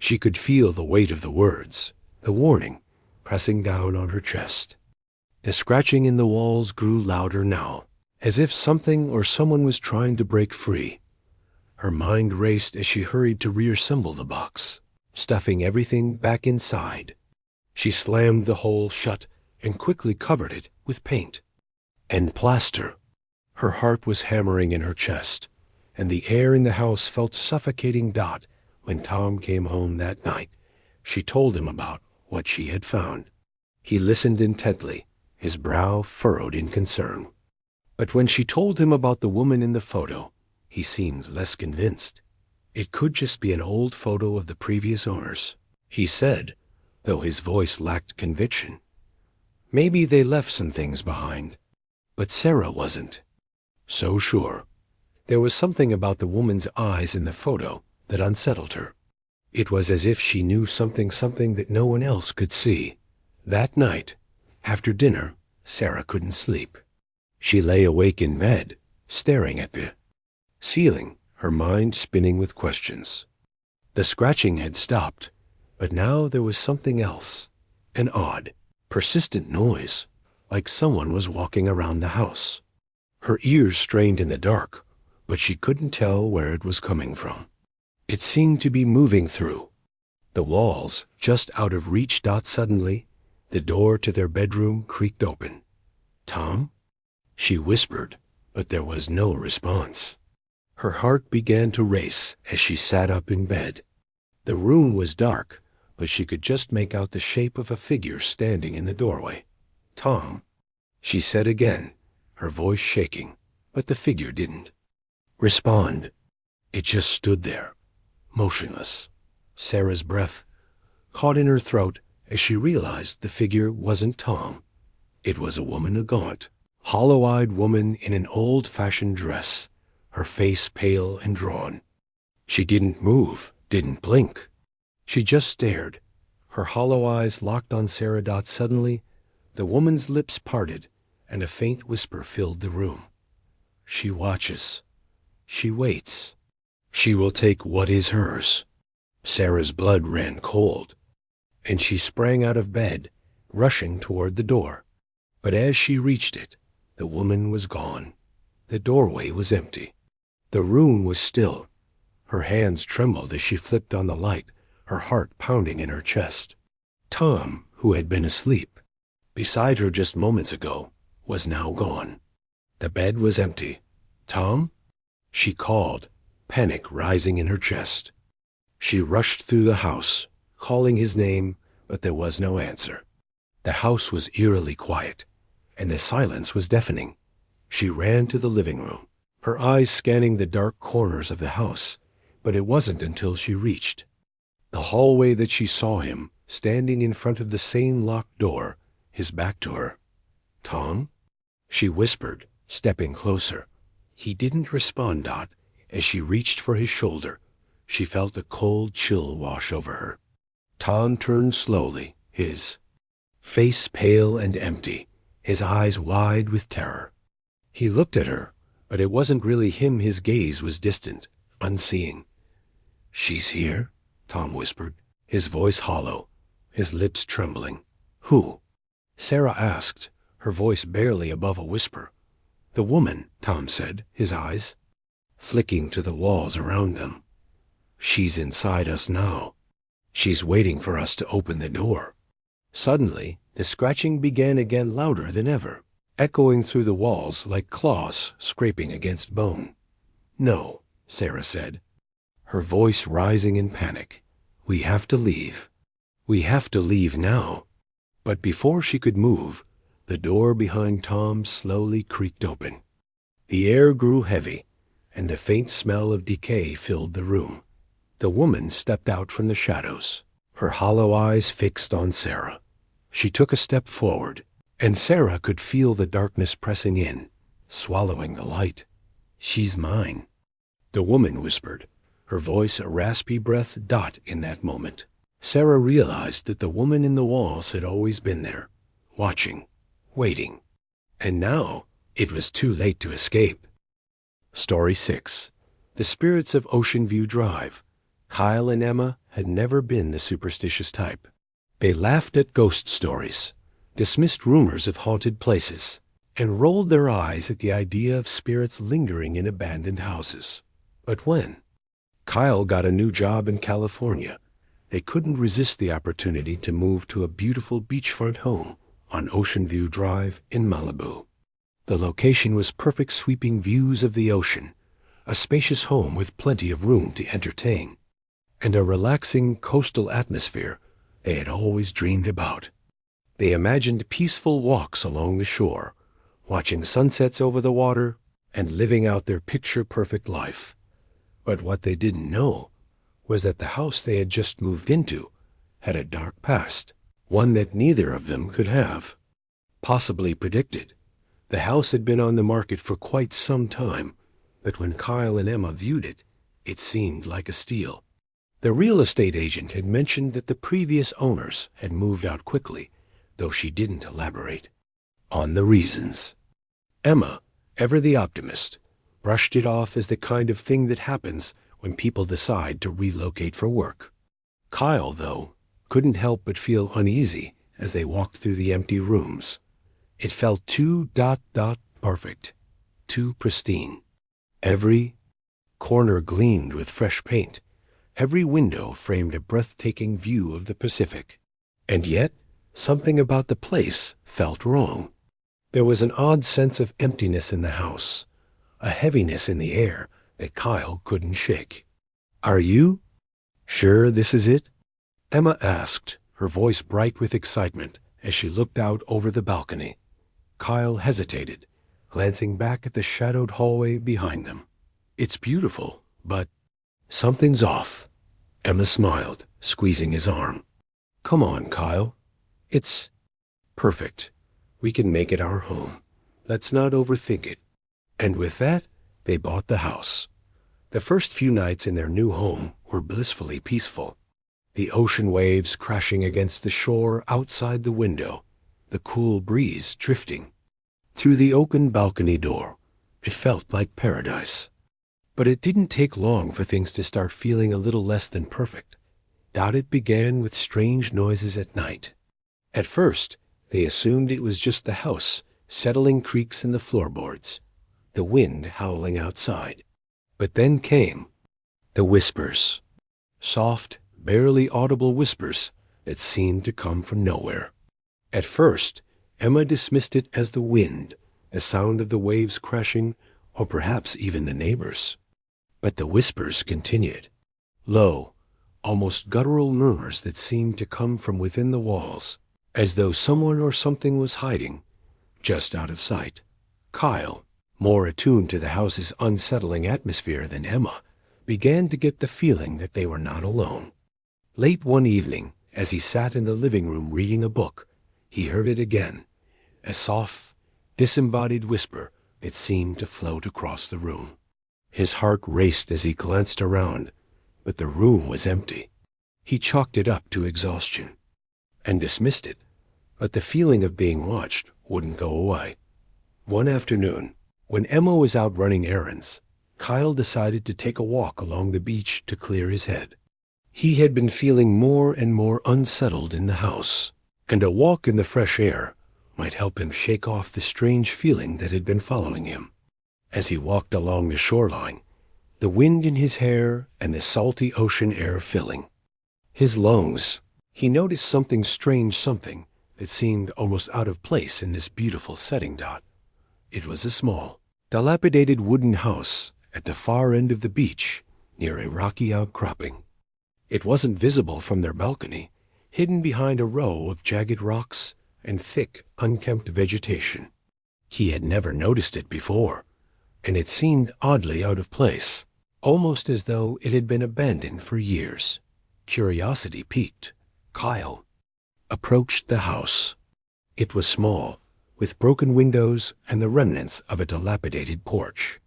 A: She could feel the weight of the words, the warning, pressing down on her chest. The scratching in the walls grew louder now, as if something or someone was trying to break free. Her mind raced as she hurried to reassemble the box, stuffing everything back inside. She slammed the hole shut and quickly covered it with paint and plaster. Her heart was hammering in her chest, and the air in the house felt suffocating. When Tom came home that night, she told him about what she had found. He listened intently, his brow furrowed in concern. But when she told him about the woman in the photo, he seemed less convinced. It could just be an old photo of the previous owners, he said, though his voice lacked conviction. Maybe they left some things behind. But Sarah wasn't so sure. There was something about the woman's eyes in the photo that unsettled her. It was as if she knew something that no one else could see. That night, after dinner, Sarah couldn't sleep. She lay awake in bed, staring at the ceiling, her mind spinning with questions. The scratching had stopped, but now there was something else, an odd, persistent noise, like someone was walking around the house. Her ears strained in the dark, but she couldn't tell where it was coming from. It seemed to be moving through the walls, just out of reach. Suddenly, the door to their bedroom creaked open. "Tom?" she whispered, but there was no response. Her heart began to race as she sat up in bed. The room was dark, but she could just make out the shape of a figure standing in the doorway. Tom, she said again, her voice shaking, but the figure didn't respond. It just stood there, motionless. Sarah's breath caught in her throat as she realized the figure wasn't Tom. It was a woman, a gaunt, hollow-eyed woman in an old-fashioned dress, her face pale and drawn. She didn't move, didn't blink. She just stared, her hollow eyes locked on Sarah. Suddenly, the woman's lips parted, and a faint whisper filled the room. She watches. She waits. She will take what is hers. Sarah's blood ran cold, and she sprang out of bed, rushing toward the door. But as she reached it, the woman was gone. The doorway was empty. The room was still. Her hands trembled as she flipped on the light, her heart pounding in her chest. Tom, who had been asleep beside her just moments ago, was now gone. The bed was empty. "Tom?" she called, panic rising in her chest. She rushed through the house, calling his name, but there was no answer. The house was eerily quiet, and the silence was deafening. She ran to the living room, her eyes scanning the dark corners of the house, but it wasn't until she reached the hallway that she saw him, standing in front of the same locked door, his back to her. "Tom?" she whispered, stepping closer. He didn't respond. As she reached for his shoulder, she felt a cold chill wash over her. Tom turned slowly, his face pale and empty, his eyes wide with terror. He looked at her, but it wasn't really him. His gaze was distant, unseeing. "She's here?" Tom whispered, his voice hollow, his lips trembling. "Who?" Sarah asked, her voice barely above a whisper. "The woman," Tom said, his eyes flicking to the walls around them. "She's inside us now. She's waiting for us to open the door." Suddenly, the scratching began again, louder than ever, echoing through the walls like claws scraping against bone. "No," Sarah said, her voice rising in panic. "We have to leave. We have to leave now." But before she could move, the door behind Tom slowly creaked open. The air grew heavy, and the faint smell of decay filled the room. The woman stepped out from the shadows, her hollow eyes fixed on Sarah. She took a step forward, and Sarah could feel the darkness pressing in, swallowing the light. "She's mine," the woman whispered, her voice a raspy breath. In that moment, Sarah realized that the woman in the walls had always been there, watching, waiting. And now it was too late to escape. Story 6. The Spirits of Ocean View Drive. Kyle and Emma had never been the superstitious type. They laughed at ghost stories, dismissed rumors of haunted places, and rolled their eyes at the idea of spirits lingering in abandoned houses. But when Kyle got a new job in California, they couldn't resist the opportunity to move to a beautiful beachfront home on Ocean View Drive in Malibu. The location was perfect, sweeping views of the ocean, a spacious home with plenty of room to entertain, and a relaxing coastal atmosphere they had always dreamed about. They imagined peaceful walks along the shore, watching sunsets over the water, and living out their picture-perfect life. But what they didn't know was that the house they had just moved into had a dark past, one that neither of them could have possibly predicted. The house had been on the market for quite some time, but when Kyle and Emma viewed it, it seemed like a steal. The real estate agent had mentioned that the previous owners had moved out quickly, though she didn't elaborate on the reasons. Emma, ever the optimist, brushed it off as the kind of thing that happens when people decide to relocate for work. Kyle, though, couldn't help but feel uneasy as they walked through the empty rooms. It felt too perfect, too pristine. Every corner gleamed with fresh paint. Every window framed a breathtaking view of the Pacific. And yet, something about the place felt wrong. There was an odd sense of emptiness in the house, a heaviness in the air that Kyle couldn't shake. "Are you sure this is it?" Emma asked, her voice bright with excitement As she looked out over the balcony, Kyle hesitated, glancing back at the shadowed hallway behind them. "It's beautiful, but something's off." Emma smiled, squeezing his arm. "Come on, Kyle. It's perfect. We can make it our home. Let's not overthink it." And with that, they bought the house. The first few nights in their new home were blissfully peaceful. The ocean waves crashing against the shore outside the window, the cool breeze drifting through the open balcony door. It felt like paradise. But it didn't take long for things to start feeling a little less than perfect. It began with strange noises at night. At first, they assumed it was just the house, settling creaks in the floorboards, the wind howling outside. But then came the whispers. Soft, barely audible whispers that seemed to come from nowhere. At first, Emma dismissed it as the wind, the sound of the waves crashing, or perhaps even the neighbors. But the whispers continued. Low, almost guttural murmurs that seemed to come from within the walls, as though someone or something was hiding, just out of sight. Kyle, more attuned to the house's unsettling atmosphere than Emma, began to get the feeling that they were not alone. Late one evening, as he sat in the living room reading a book, he heard it again, a soft, disembodied whisper that seemed to float across the room. His heart raced as he glanced around, but the room was empty. He chalked it up to exhaustion and dismissed it, but the feeling of being watched wouldn't go away. One afternoon, when Emma was out running errands, Kyle decided to take a walk along the beach to clear his head. He had been feeling more and more unsettled in the house, and a walk in the fresh air might help him shake off the strange feeling that had been following him. As he walked along the shoreline, the wind in his hair and the salty ocean air filling his lungs, he noticed something that seemed almost out of place in this beautiful setting. It was a small, dilapidated wooden house at the far end of the beach near a rocky outcropping. It wasn't visible from their balcony, hidden behind a row of jagged rocks and thick, unkempt vegetation. He had never noticed it before, and it seemed oddly out of place, almost as though it had been abandoned for years. Curiosity piqued. Kyle approached the house. It was small, with broken windows and the remnants of a dilapidated porch.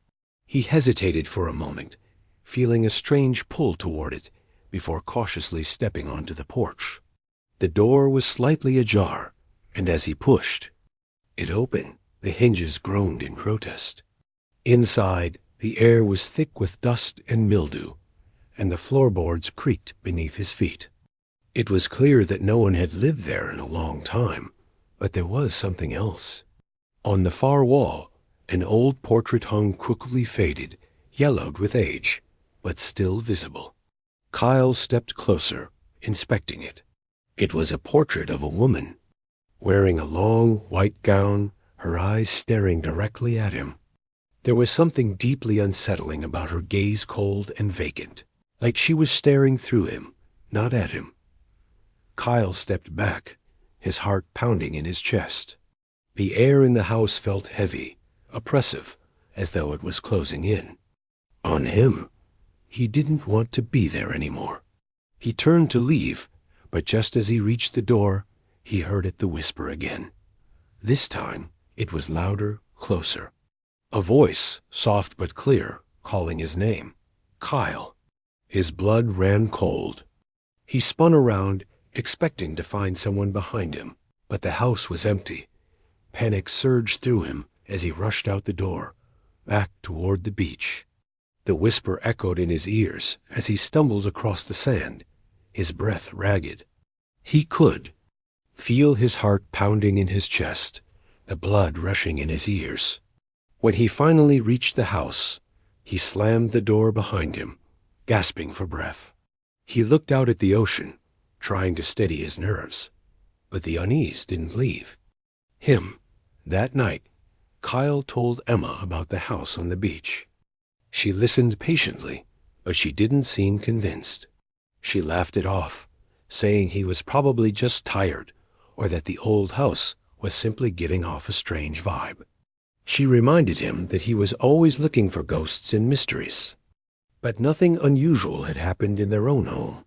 A: He hesitated for a moment, feeling a strange pull toward it, before cautiously stepping onto the porch. The door was slightly ajar, and as he pushed, it opened. The hinges groaned in protest. Inside, the air was thick with dust and mildew, and the floorboards creaked beneath his feet. It was clear that no one had lived there in a long time, but there was something else. On the far wall, an old portrait hung quickly faded, yellowed with age, but still visible. Kyle stepped closer, inspecting it. It was a portrait of a woman, wearing a long white gown, her eyes staring directly at him. There was something deeply unsettling about her gaze, cold and vacant, like she was staring through him, not at him. Kyle stepped back, his heart pounding in his chest. The air in the house felt heavy, oppressive, as though it was closing in on him. He didn't want to be there anymore. He turned to leave, but just as he reached the door, he heard it whisper again. This time, it was louder, closer. A voice, soft but clear, calling his name. Kyle. His blood ran cold. He spun around, expecting to find someone behind him, but the house was empty. Panic surged through him as he rushed out the door, back toward the beach. The whisper echoed in his ears as he stumbled across the sand, his breath ragged. He could feel his heart pounding in his chest, the blood rushing in his ears. When he finally reached the house, he slammed the door behind him, gasping for breath. He looked out at the ocean, trying to steady his nerves, but the unease didn't leave him. That night, Kyle told Emma about the house on the beach. She listened patiently, but she didn't seem convinced. She laughed it off, saying he was probably just tired, or that the old house was simply giving off a strange vibe. She reminded him that he was always looking for ghosts and mysteries. But nothing unusual had happened in their own home.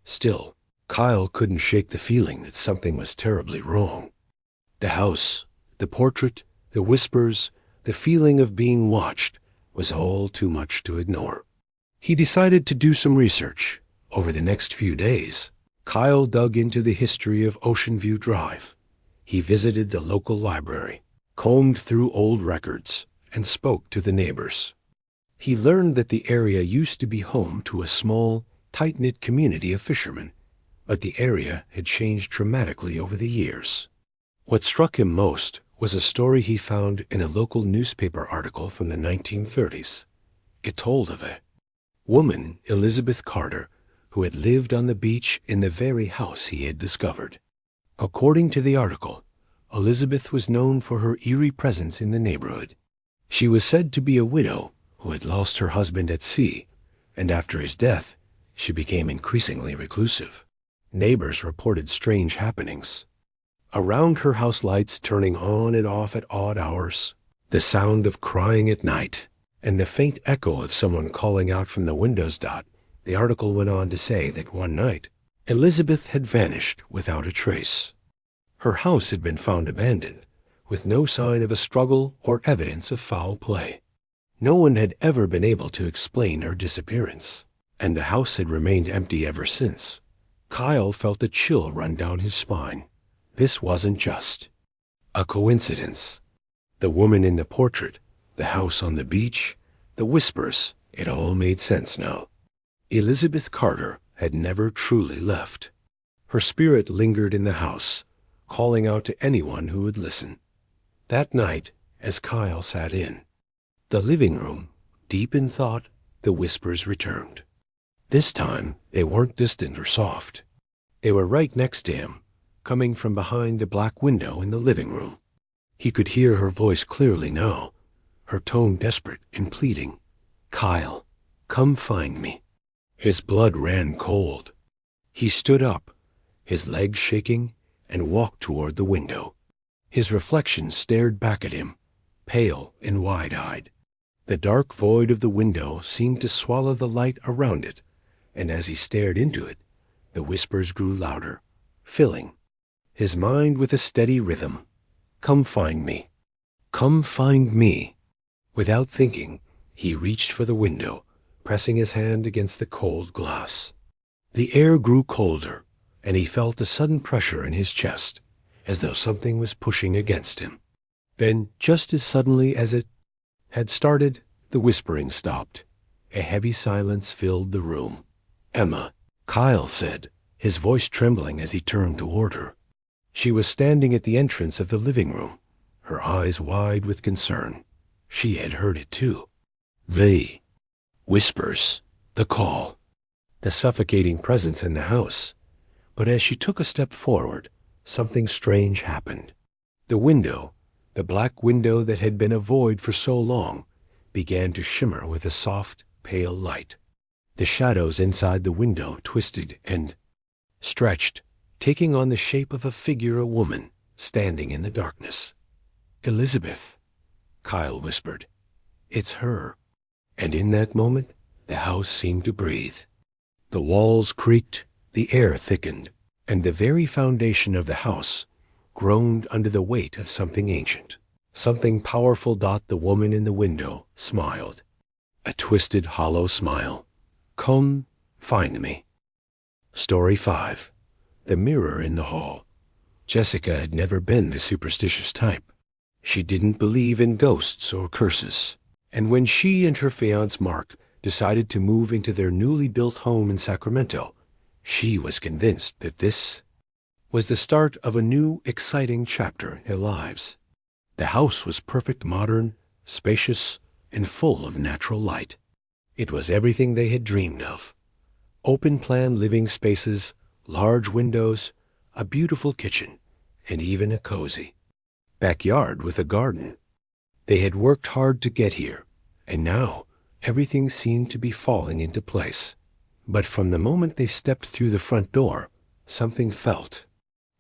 A: Still, Kyle couldn't shake the feeling that something was terribly wrong. The house, the portrait, the whispers, the feeling of being watched was all too much to ignore. He decided to do some research. Over the next few days, Kyle dug into the history of Ocean View Drive. He visited the local library, combed through old records, and spoke to the neighbors. He learned that the area used to be home to a small, tight-knit community of fishermen, but the area had changed dramatically over the years. What struck him most was a story he found in a local newspaper article from the 1930s. It told of a woman, Elizabeth Carter, who had lived on the beach in the very house he had discovered. According to the article, Elizabeth was known for her eerie presence in the neighborhood. She was said to be a widow who had lost her husband at sea, and after his death, she became increasingly reclusive. Neighbors reported strange happenings. Around her house lights turning on and off at odd hours, the sound of crying at night, and the faint echo of someone calling out from the windows. The article went on to say that one night, Elizabeth had vanished without a trace. Her house had been found abandoned, with no sign of a struggle or evidence of foul play. No one had ever been able to explain her disappearance, and the house had remained empty ever since. Kyle felt a chill run down his spine. This wasn't just a coincidence. The woman in the portrait, the house on the beach, the whispers, it all made sense now. Elizabeth Carter had never truly left. Her spirit lingered in the house, calling out to anyone who would listen. That night, as Kyle sat in the living room, deep in thought, the whispers returned. This time, they weren't distant or soft. They were right next to him, coming from behind the black window in the living room. He could hear her voice clearly now, her tone desperate and pleading. "Kyle, come find me." His blood ran cold. He stood up, his legs shaking, and walked toward the window. His reflection stared back at him, pale and wide-eyed. The dark void of the window seemed to swallow the light around it, and as he stared into it, the whispers grew louder, filling his mind with a steady rhythm. "Come find me. Come find me." Without thinking, he reached for the window, pressing his hand against the cold glass. The air grew colder, and he felt a sudden pressure in his chest, as though something was pushing against him. Then, just as suddenly as it had started, the whispering stopped. A heavy silence filled the room. "Emma," Kyle said, his voice trembling as he turned toward her. She was standing at the entrance of the living room, her eyes wide with concern. She had heard it too. The whispers, the call, the suffocating presence in the house. But as she took a step forward, something strange happened. The window, the black window that had been a void for so long, began to shimmer with a soft, pale light. The shadows inside the window twisted and stretched, taking on the shape of a figure, a woman, standing in the darkness. "Elizabeth," Kyle whispered. "It's her." And in that moment, the house seemed to breathe. The walls creaked, the air thickened, and the very foundation of the house groaned under the weight of something ancient, something powerful. The woman in the window smiled, a twisted, hollow smile. "Come find me." Story 5. The Mirror in the Hall. Jessica had never been the superstitious type. She didn't believe in ghosts or curses. And when she and her fiancé Mark decided to move into their newly built home in Sacramento, she was convinced that this was the start of a new, exciting chapter in their lives. The house was perfect, modern, spacious, and full of natural light. It was everything they had dreamed of. Open-plan living spaces, large windows, a beautiful kitchen, and even a cozy backyard with a garden. They had worked hard to get here, and now everything seemed to be falling into place. But from the moment they stepped through the front door, something felt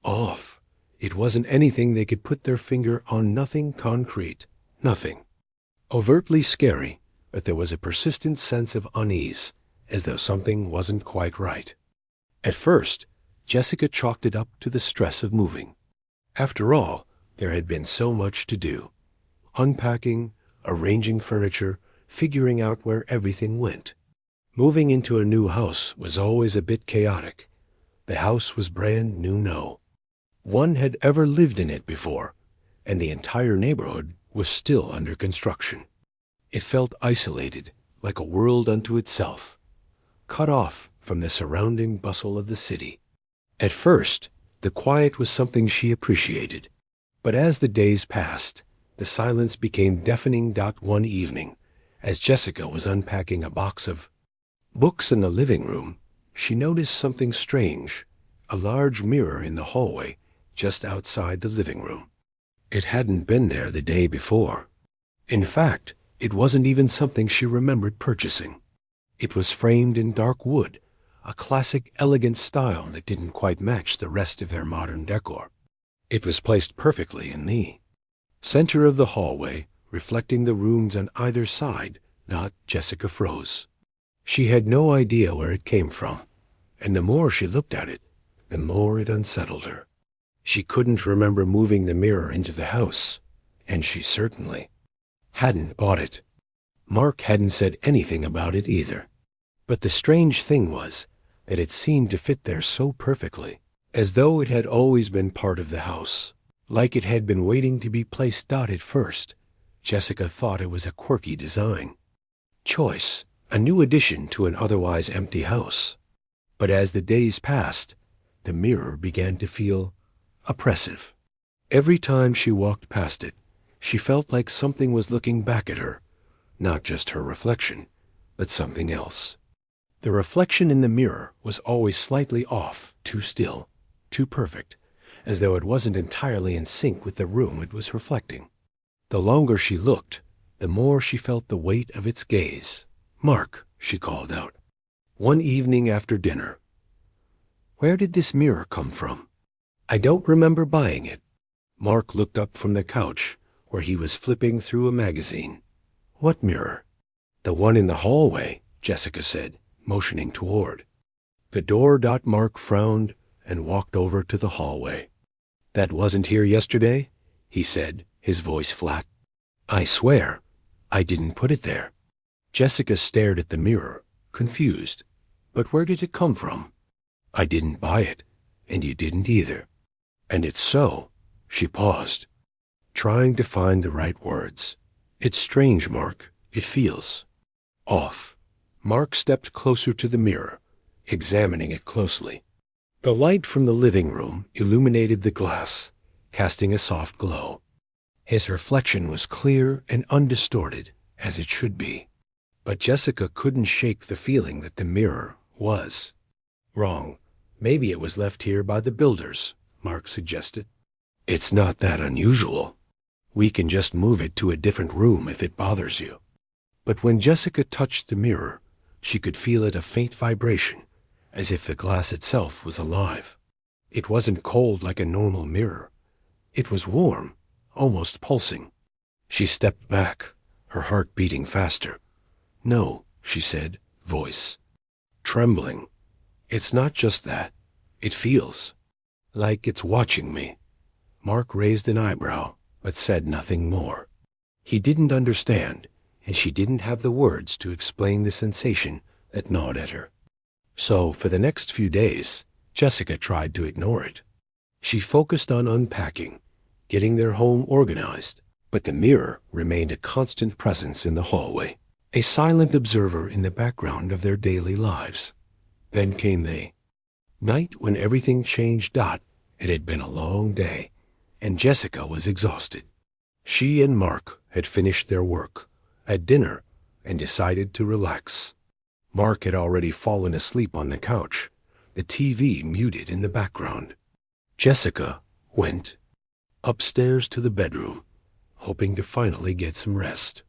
A: off. It wasn't anything they could put their finger on, nothing concrete, nothing overtly scary, but there was a persistent sense of unease, as though something wasn't quite right. At first, Jessica chalked it up to the stress of moving. After all, there had been so much to do. Unpacking, arranging furniture, figuring out where everything went. Moving into a new house was always a bit chaotic. The house was brand new, no one had ever lived in it before, and the entire neighborhood was still under construction. It felt isolated, like a world unto itself, cut off from the surrounding bustle of the city. At first, the quiet was something she appreciated, but as the days passed, the silence became deafening. One evening, as Jessica was unpacking a box of books in the living room, she noticed something strange, a large mirror in the hallway just outside the living room. It hadn't been there the day before. In fact, it wasn't even something she remembered purchasing. It was framed in dark wood, a classic, elegant style that didn't quite match the rest of their modern decor. It was placed perfectly in the center of the hallway, reflecting the rooms on either side. Jessica froze. She had no idea where it came from, and the more she looked at it, the more it unsettled her. She couldn't remember moving the mirror into the house, and she certainly hadn't bought it. Mark hadn't said anything about it either. But the strange thing was that it seemed to fit there so perfectly, as though it had always been part of the house, like it had been waiting to be placed. At first, Jessica thought it was a quirky design choice, a new addition to an otherwise empty house. But as the days passed, the mirror began to feel oppressive. Every time she walked past it, she felt like something was looking back at her, not just her reflection, but something else. The reflection in the mirror was always slightly off, too still, too perfect, as though it wasn't entirely in sync with the room it was reflecting. The longer she looked, the more she felt the weight of its gaze. "Mark," she called out, one evening after dinner, "where did this mirror come from?" "I don't remember buying it." Mark looked up from the couch, where he was flipping through a magazine. "What mirror?" "The one in the hallway," Jessica said, motioning toward the door. Mark frowned and walked over to the hallway. "That wasn't here yesterday?" he said, his voice flat. "I swear, I didn't put it there." Jessica stared at the mirror, confused. "But where did it come from?" "I didn't buy it, and you didn't either. And it's so." She paused, trying to find the right words. "It's strange, Mark. It feels off." Mark stepped closer to the mirror, examining it closely. The light from the living room illuminated the glass, casting a soft glow. His reflection was clear and undistorted, as it should be. But Jessica couldn't shake the feeling that the mirror was wrong. "Maybe it was left here by the builders," Mark suggested. "It's not that unusual. We can just move it to a different room if it bothers you." But when Jessica touched the mirror, she could feel it, a faint vibration, as if the glass itself was alive. It wasn't cold like a normal mirror. It was warm, almost pulsing. She stepped back, her heart beating faster. "No," she said, voice trembling. "It's not just that. It feels like it's watching me." Mark raised an eyebrow, but said nothing more. He didn't understand, and she didn't have the words to explain the sensation that gnawed at her. So, for the next few days, Jessica tried to ignore it. She focused on unpacking, getting their home organized, but the mirror remained a constant presence in the hallway, a silent observer in the background of their daily lives. Then came the night when everything changed. It had been a long day, and Jessica was exhausted. She and Mark had finished their work at dinner and decided to relax. Mark had already fallen asleep on the couch, the TV muted in the background. Jessica went upstairs to the bedroom, hoping to finally get some rest.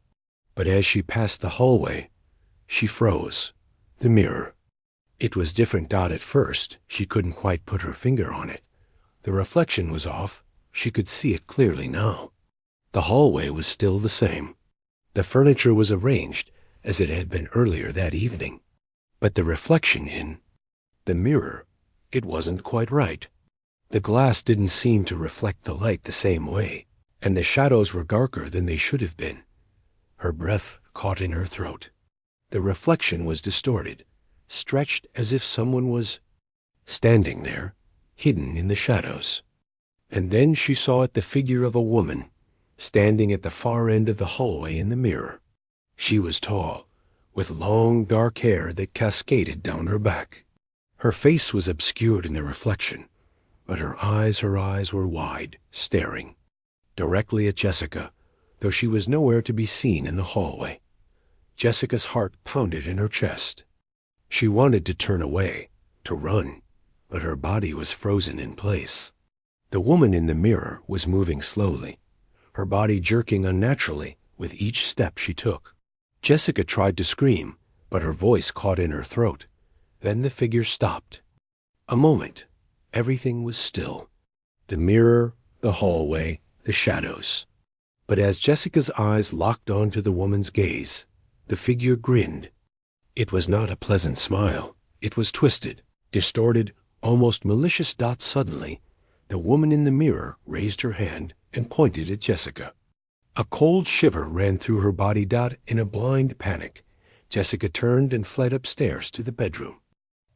A: But as she passed the hallway, she froze. The mirror. It was different. At first, she couldn't quite put her finger on it. The reflection was off. She could see it clearly now. The hallway was still the same. The furniture was arranged as it had been earlier that evening. But the reflection in the mirror, it wasn't quite right. The glass didn't seem to reflect the light the same way, and the shadows were darker than they should have been. Her breath caught in her throat. The reflection was distorted, stretched as if someone was standing there, hidden in the shadows. And then she saw it the figure of a woman, standing at the far end of the hallway in the mirror. She was tall, with long dark hair that cascaded down her back. Her face was obscured in the reflection, but her eyes were wide, staring directly at Jessica, though she was nowhere to be seen in the hallway. Jessica's heart pounded in her chest. She wanted to turn away, to run, but her body was frozen in place. The woman in the mirror was moving slowly, her body jerking unnaturally with each step she took. Jessica tried to scream, but her voice caught in her throat. Then the figure stopped. A moment. Everything was still. The mirror, the hallway, the shadows. But as Jessica's eyes locked onto the woman's gaze, the figure grinned. It was not a pleasant smile. It was twisted, distorted, almost malicious. Suddenly, the woman in the mirror raised her hand and pointed at Jessica. A cold shiver ran through her body. In a blind panic, Jessica turned and fled upstairs to the bedroom.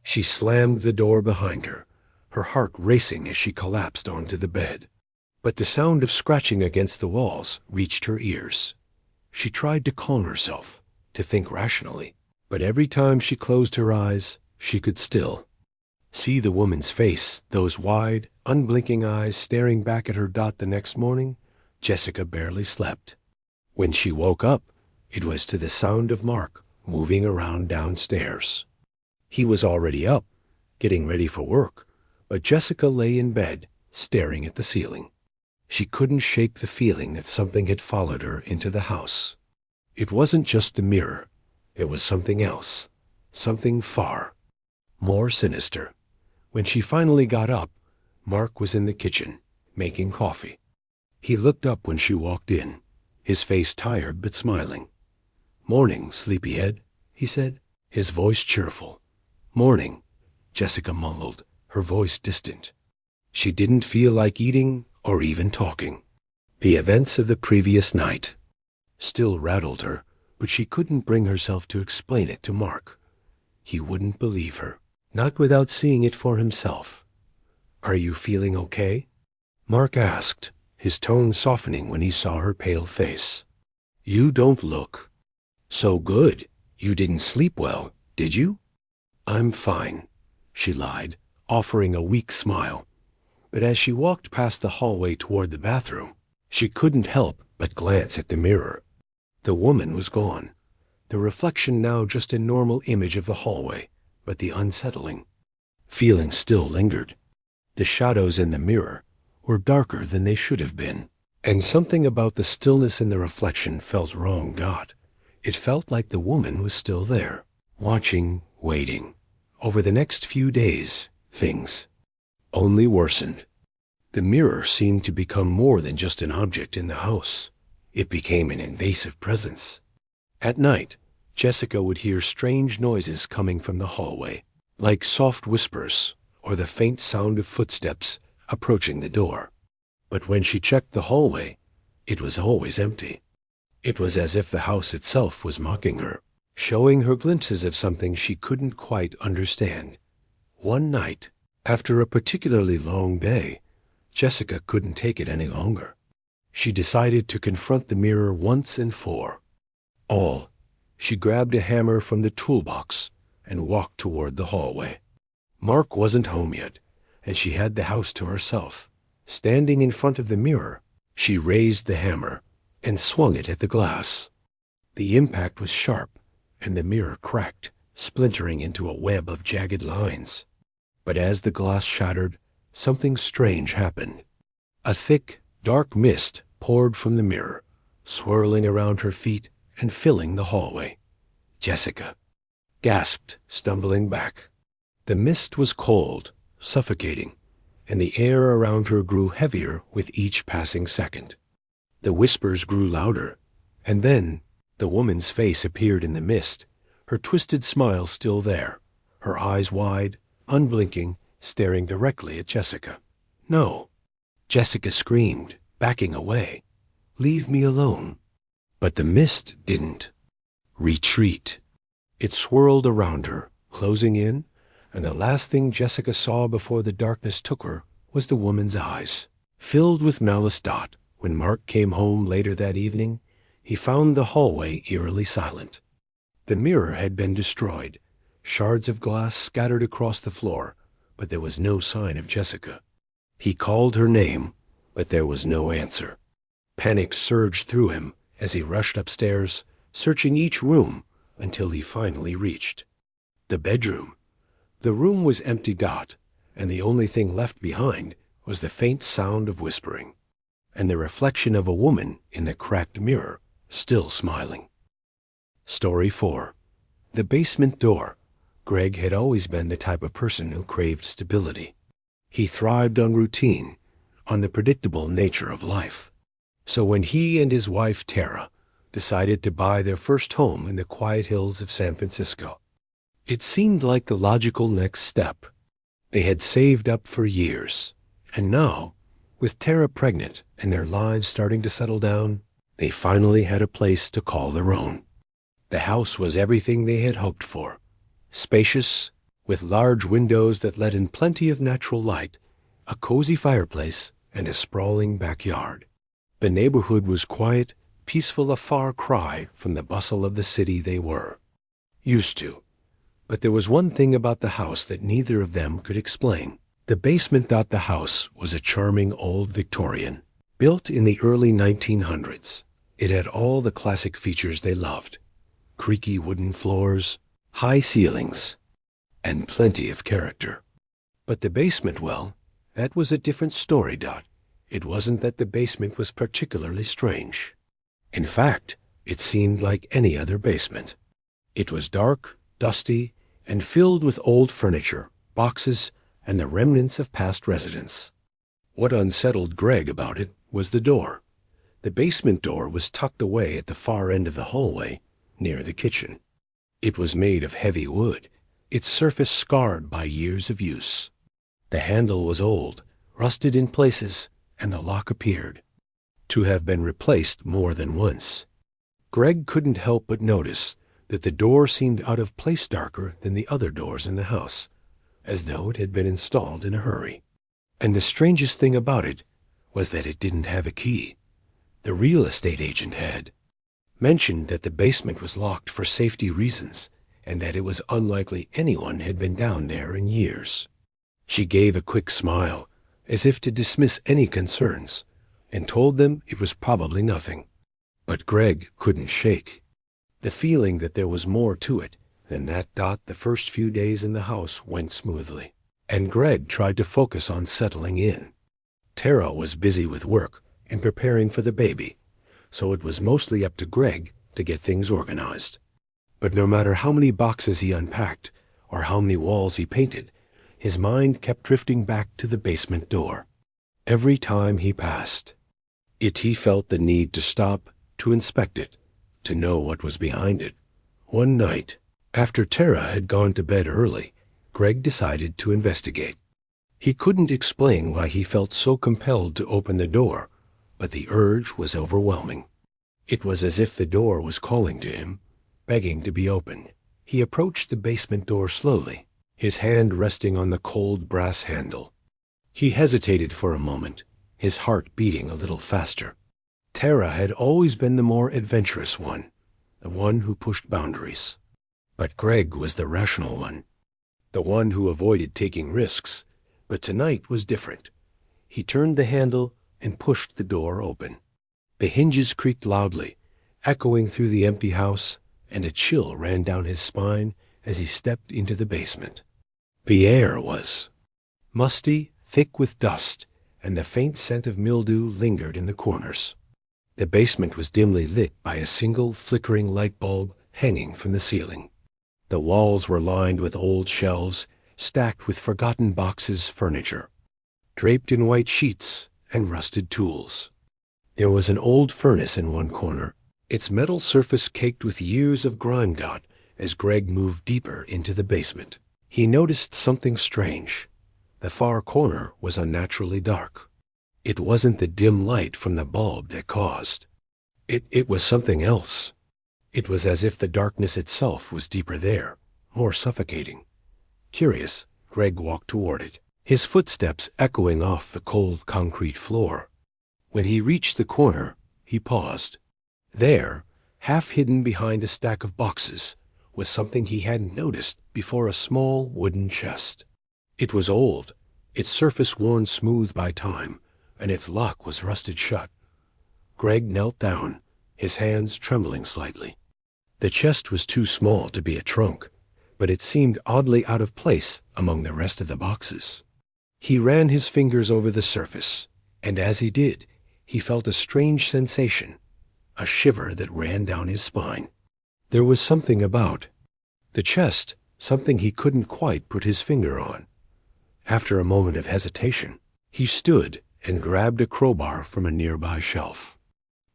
A: She slammed the door behind her, her heart racing as she collapsed onto the bed. But the sound of scratching against the walls reached her ears. She tried to calm herself, to think rationally, but every time she closed her eyes, she could still see the woman's face, those wide, unblinking eyes staring back at her. The next morning, Jessica barely slept. When she woke up, it was to the sound of Mark moving around downstairs. He was already up, getting ready for work, but Jessica lay in bed, staring at the ceiling. She couldn't shake the feeling that something had followed her into the house. It wasn't just the mirror. It was something else, something far more sinister. When she finally got up, Mark was in the kitchen, making coffee. He looked up when she walked in, his face tired but smiling. "Morning, sleepyhead," he said, his voice cheerful. "Morning," Jessica mumbled, her voice distant. She didn't feel like eating or even talking. The events of the previous night still rattled her, but she couldn't bring herself to explain it to Mark. He wouldn't believe her, not without seeing it for himself. "Are you feeling okay?" Mark asked, his tone softening when he saw her pale face. "You don't look so good. You didn't sleep well, did you?" "I'm fine," she lied, offering a weak smile. But as she walked past the hallway toward the bathroom, she couldn't help but glance at the mirror. The woman was gone, the reflection now just a normal image of the hallway, but the unsettling feeling still lingered. The shadows in the mirror were darker than they should have been, and something about the stillness in the reflection felt wrong. It felt like the woman was still there, watching, waiting. Over the next few days, things only worsened. The mirror seemed to become more than just an object in the house. It became an invasive presence. At night, Jessica would hear strange noises coming from the hallway, like soft whispers or the faint sound of footsteps approaching the door. But when she checked the hallway, it was always empty. It was as if the house itself was mocking her, showing her glimpses of something she couldn't quite understand. One night, after a particularly long day, Jessica couldn't take it any longer. She decided to confront the mirror once and for all. She grabbed a hammer from the toolbox and walked toward the hallway. Mark wasn't home yet, and she had the house to herself. Standing in front of the mirror, she raised the hammer and swung it at the glass. The impact was sharp, and the mirror cracked, splintering into a web of jagged lines. But as the glass shattered, something strange happened. A thick, dark mist poured from the mirror, swirling around her feet and filling the hallway. Jessica gasped, stumbling back. The mist was cold, suffocating, and the air around her grew heavier with each passing second. The whispers grew louder, and then the woman's face appeared in the mist, her twisted smile still there, her eyes wide, unblinking, staring directly at Jessica. "No!" Jessica screamed, backing away. "Leave me alone." But the mist didn't retreat. It swirled around her, closing in, and the last thing Jessica saw before the darkness took her was the woman's eyes. Filled with malice. When Mark came home later that evening, he found the hallway eerily silent. The mirror had been destroyed, shards of glass scattered across the floor, but there was no sign of Jessica. He called her name, but there was no answer. Panic surged through him as he rushed upstairs, searching each room until he finally reached the bedroom. The room was empty. And the only thing left behind was the faint sound of whispering, and the reflection of a woman in the cracked mirror, still smiling. Story 4. The basement door. Greg had always been the type of person who craved stability. He thrived on routine, on the predictable nature of life. So when he and his wife Tara decided to buy their first home in the quiet hills of San Francisco, it seemed like the logical next step. They had saved up for years, and now, with Tara pregnant and their lives starting to settle down, they finally had a place to call their own. The house was everything they had hoped for. Spacious, with large windows that let in plenty of natural light, a cozy fireplace, and a sprawling backyard. The neighborhood was quiet, peaceful, a far cry from the bustle of the city they were used to. But there was one thing about the house that neither of them could explain. The basement. The house was a charming old Victorian, built in the early 1900s. It had all the classic features they loved: creaky wooden floors, high ceilings, and plenty of character. But the basement, well, that was a different story. It wasn't that the basement was particularly strange. In fact, it seemed like any other basement. It was dark, dusty, and filled with old furniture, boxes, and the remnants of past residents. What unsettled Greg about it was the door. The basement door was tucked away at the far end of the hallway, near the kitchen. It was made of heavy wood, its surface scarred by years of use. The handle was old, rusted in places, and the lock appeared to have been replaced more than once. Greg couldn't help but notice that the door seemed out of place, darker than the other doors in the house, as though it had been installed in a hurry. And the strangest thing about it was that it didn't have a key. The real estate agent had mentioned that the basement was locked for safety reasons, and that it was unlikely anyone had been down there in years. She gave a quick smile, as if to dismiss any concerns, and told them it was probably nothing. But Greg couldn't shake the feeling that there was more to it than that. The first few days in the house went smoothly, and Greg tried to focus on settling in. Tara was busy with work and preparing for the baby, so it was mostly up to Greg to get things organized. But no matter how many boxes he unpacked or how many walls he painted, his mind kept drifting back to the basement door. Every time he passed it, he felt the need to stop, to inspect it, to know what was behind it. One night, after Tara had gone to bed early, Greg decided to investigate. He couldn't explain why he felt so compelled to open the door, but the urge was overwhelming. It was as if the door was calling to him, begging to be opened. He approached the basement door slowly, his hand resting on the cold brass handle. He hesitated for a moment, his heart beating a little faster. Tara had always been the more adventurous one, the one who pushed boundaries. But Greg was the rational one, the one who avoided taking risks. But tonight was different. He turned the handle and pushed the door open. The hinges creaked loudly, echoing through the empty house, and a chill ran down his spine as he stepped into the basement. The air was musty, thick with dust, and the faint scent of mildew lingered in the corners. The basement was dimly lit by a single flickering light bulb hanging from the ceiling. The walls were lined with old shelves, stacked with forgotten boxes, furniture. draped in white sheets and rusted tools. There was an old furnace in one corner, its metal surface caked with years of grime dot. As Greg moved deeper into the basement, he noticed something strange. The far corner was unnaturally dark. It wasn't the dim light from the bulb that caused. It was something else. It was as if the darkness itself was deeper there, more suffocating. Curious, Greg walked toward it, his footsteps echoing off the cold concrete floor. When he reached the corner, he paused. There, half hidden behind a stack of boxes, was something he hadn't noticed before: a small wooden chest. It was old, its surface worn smooth by time, and its lock was rusted shut. Greg knelt down, his hands trembling slightly. The chest was too small to be a trunk, but it seemed oddly out of place among the rest of the boxes. He ran his fingers over the surface, and as he did, he felt a strange sensation, a shiver that ran down his spine. There was something about the chest, something he couldn't quite put his finger on. After a moment of hesitation, he stood and grabbed a crowbar from a nearby shelf.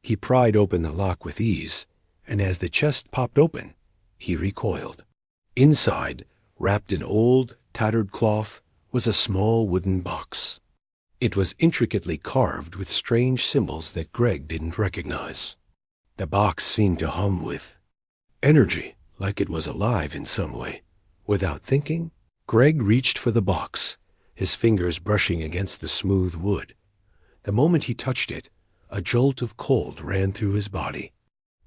A: He pried open the lock with ease, and as the chest popped open, he recoiled. Inside, wrapped in old, tattered cloth, was a small wooden box. It was intricately carved with strange symbols that Greg didn't recognize. The box seemed to hum with energy, like it was alive in some way. Without thinking, Greg reached for the box, his fingers brushing against the smooth wood. The moment he touched it, a jolt of cold ran through his body.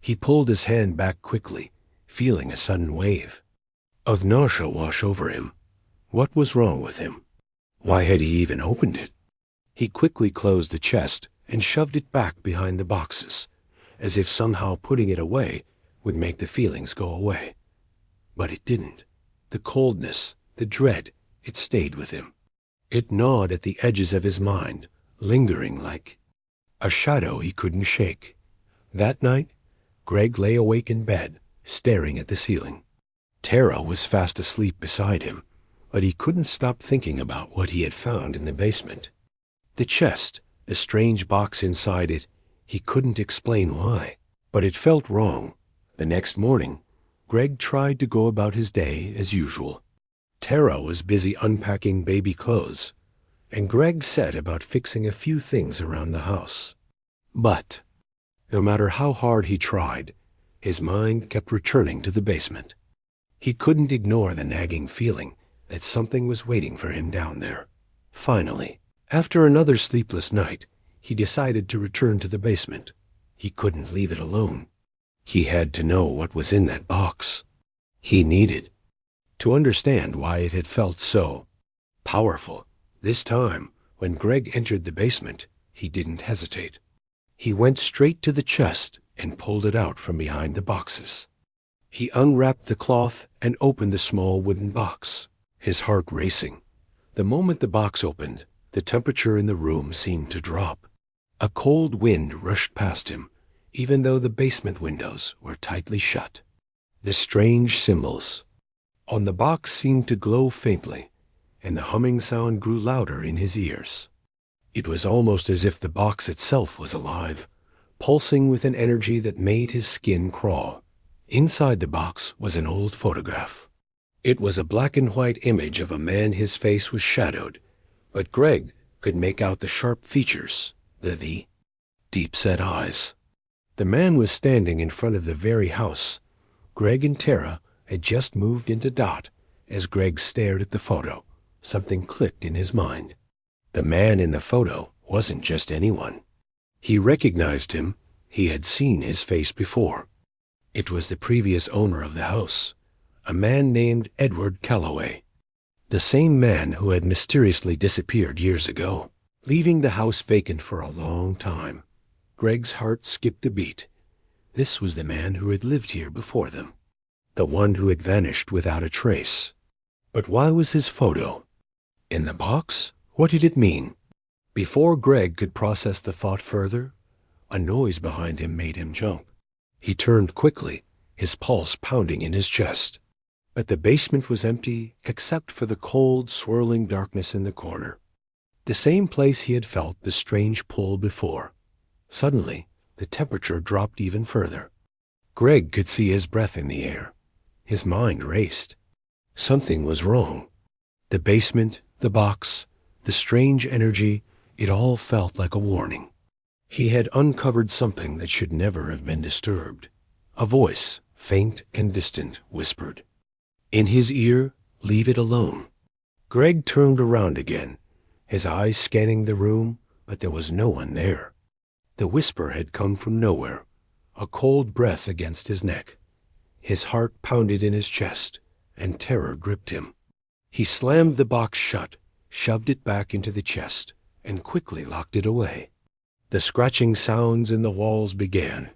A: He pulled his hand back quickly, feeling a sudden wave of nausea wash over him. What was wrong with him? Why had he even opened it? He quickly closed the chest and shoved it back behind the boxes, as if somehow putting it away would make the feelings go away. But it didn't. The coldness, the dread, it stayed with him. It gnawed at the edges of his mind, lingering like a shadow he couldn't shake. That night, Greg lay awake in bed, staring at the ceiling. Tara was fast asleep beside him, but he couldn't stop thinking about what he had found in the basement. The chest, the strange box inside it, he couldn't explain why, but it felt wrong. The next morning, Greg tried to go about his day as usual. Tara was busy unpacking baby clothes, and Greg set about fixing a few things around the house. But no matter how hard he tried, his mind kept returning to the basement. He couldn't ignore the nagging feeling that something was waiting for him down there. Finally, after another sleepless night, he decided to return to the basement. He couldn't leave it alone. He had to know what was in that box. He needed to understand why it had felt so powerful. This time, when Greg entered the basement, he didn't hesitate. He went straight to the chest and pulled it out from behind the boxes. He unwrapped the cloth and opened the small wooden box, his heart racing. The moment the box opened, the temperature in the room seemed to drop. A cold wind rushed past him, even though the basement windows were tightly shut. The strange symbols on the box seemed to glow faintly, and the humming sound grew louder in his ears. It was almost as if the box itself was alive, pulsing with an energy that made his skin crawl. Inside the box was an old photograph. It was a black and white image of a man. His face was shadowed, but Greg could make out the sharp features, the deep-set eyes. The man was standing in front of the very house. Greg and Tara had just moved into Dot. As Greg stared at the photo, something clicked in his mind. The man in the photo wasn't just anyone. He recognized him. He had seen his face before. It was the previous owner of the house, a man named Edward Calloway. The same man who had mysteriously disappeared years ago, leaving the house vacant for a long time. Greg's heart skipped a beat. This was the man who had lived here before them, the one who had vanished without a trace. But why was his photo in the box? What did it mean? Before Greg could process the thought further, a noise behind him made him jump. He turned quickly, his pulse pounding in his chest. But the basement was empty except for the cold, swirling darkness in the corner. The same place he had felt the strange pull before. Suddenly, the temperature dropped even further. Greg could see his breath in the air. His mind raced. Something was wrong. The basement, the box, the strange energy, it all felt like a warning. He had uncovered something that should never have been disturbed. A voice, faint and distant, whispered. In his ear, leave it alone. Greg turned around again, his eyes scanning the room, but there was no one there. The whisper had come from nowhere, a cold breath against his neck. His heart pounded in his chest, and terror gripped him. He slammed the box shut, shoved it back into the chest, and quickly locked it away. The scratching sounds in the walls began.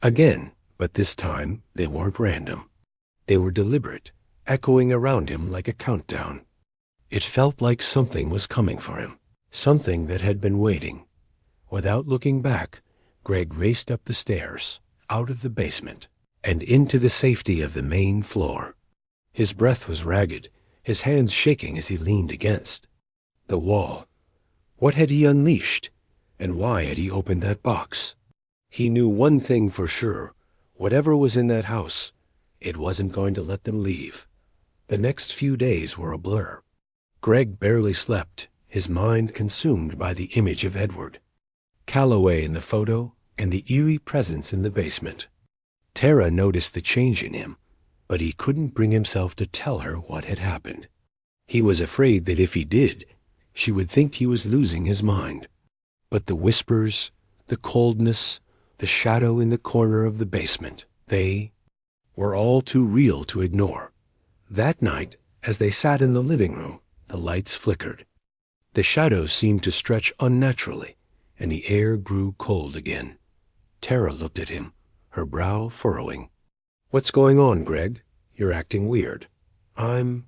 A: Again, but this time they weren't random. They were deliberate, echoing around him like a countdown. It felt like something was coming for him, something that had been waiting. Without looking back, Greg raced up the stairs, out of the basement, and into the safety of the main floor. His breath was ragged, his hands shaking as he leaned against the wall. What had he unleashed, and why had he opened that box? He knew one thing for sure. Whatever was in that house, it wasn't going to let them leave. The next few days were a blur. Greg barely slept, his mind consumed by the image of Edward, Calloway in the photo, and the eerie presence in the basement. Tara noticed the change in him, but he couldn't bring himself to tell her what had happened. He was afraid that if he did, she would think he was losing his mind. But the whispers, the coldness, the shadow in the corner of the basement, they were all too real to ignore. That night, as they sat in the living room, the lights flickered. The shadows seemed to stretch unnaturally, and the air grew cold again. Tara looked at him, her brow furrowing. "What's going on, Greg? You're acting weird." I'm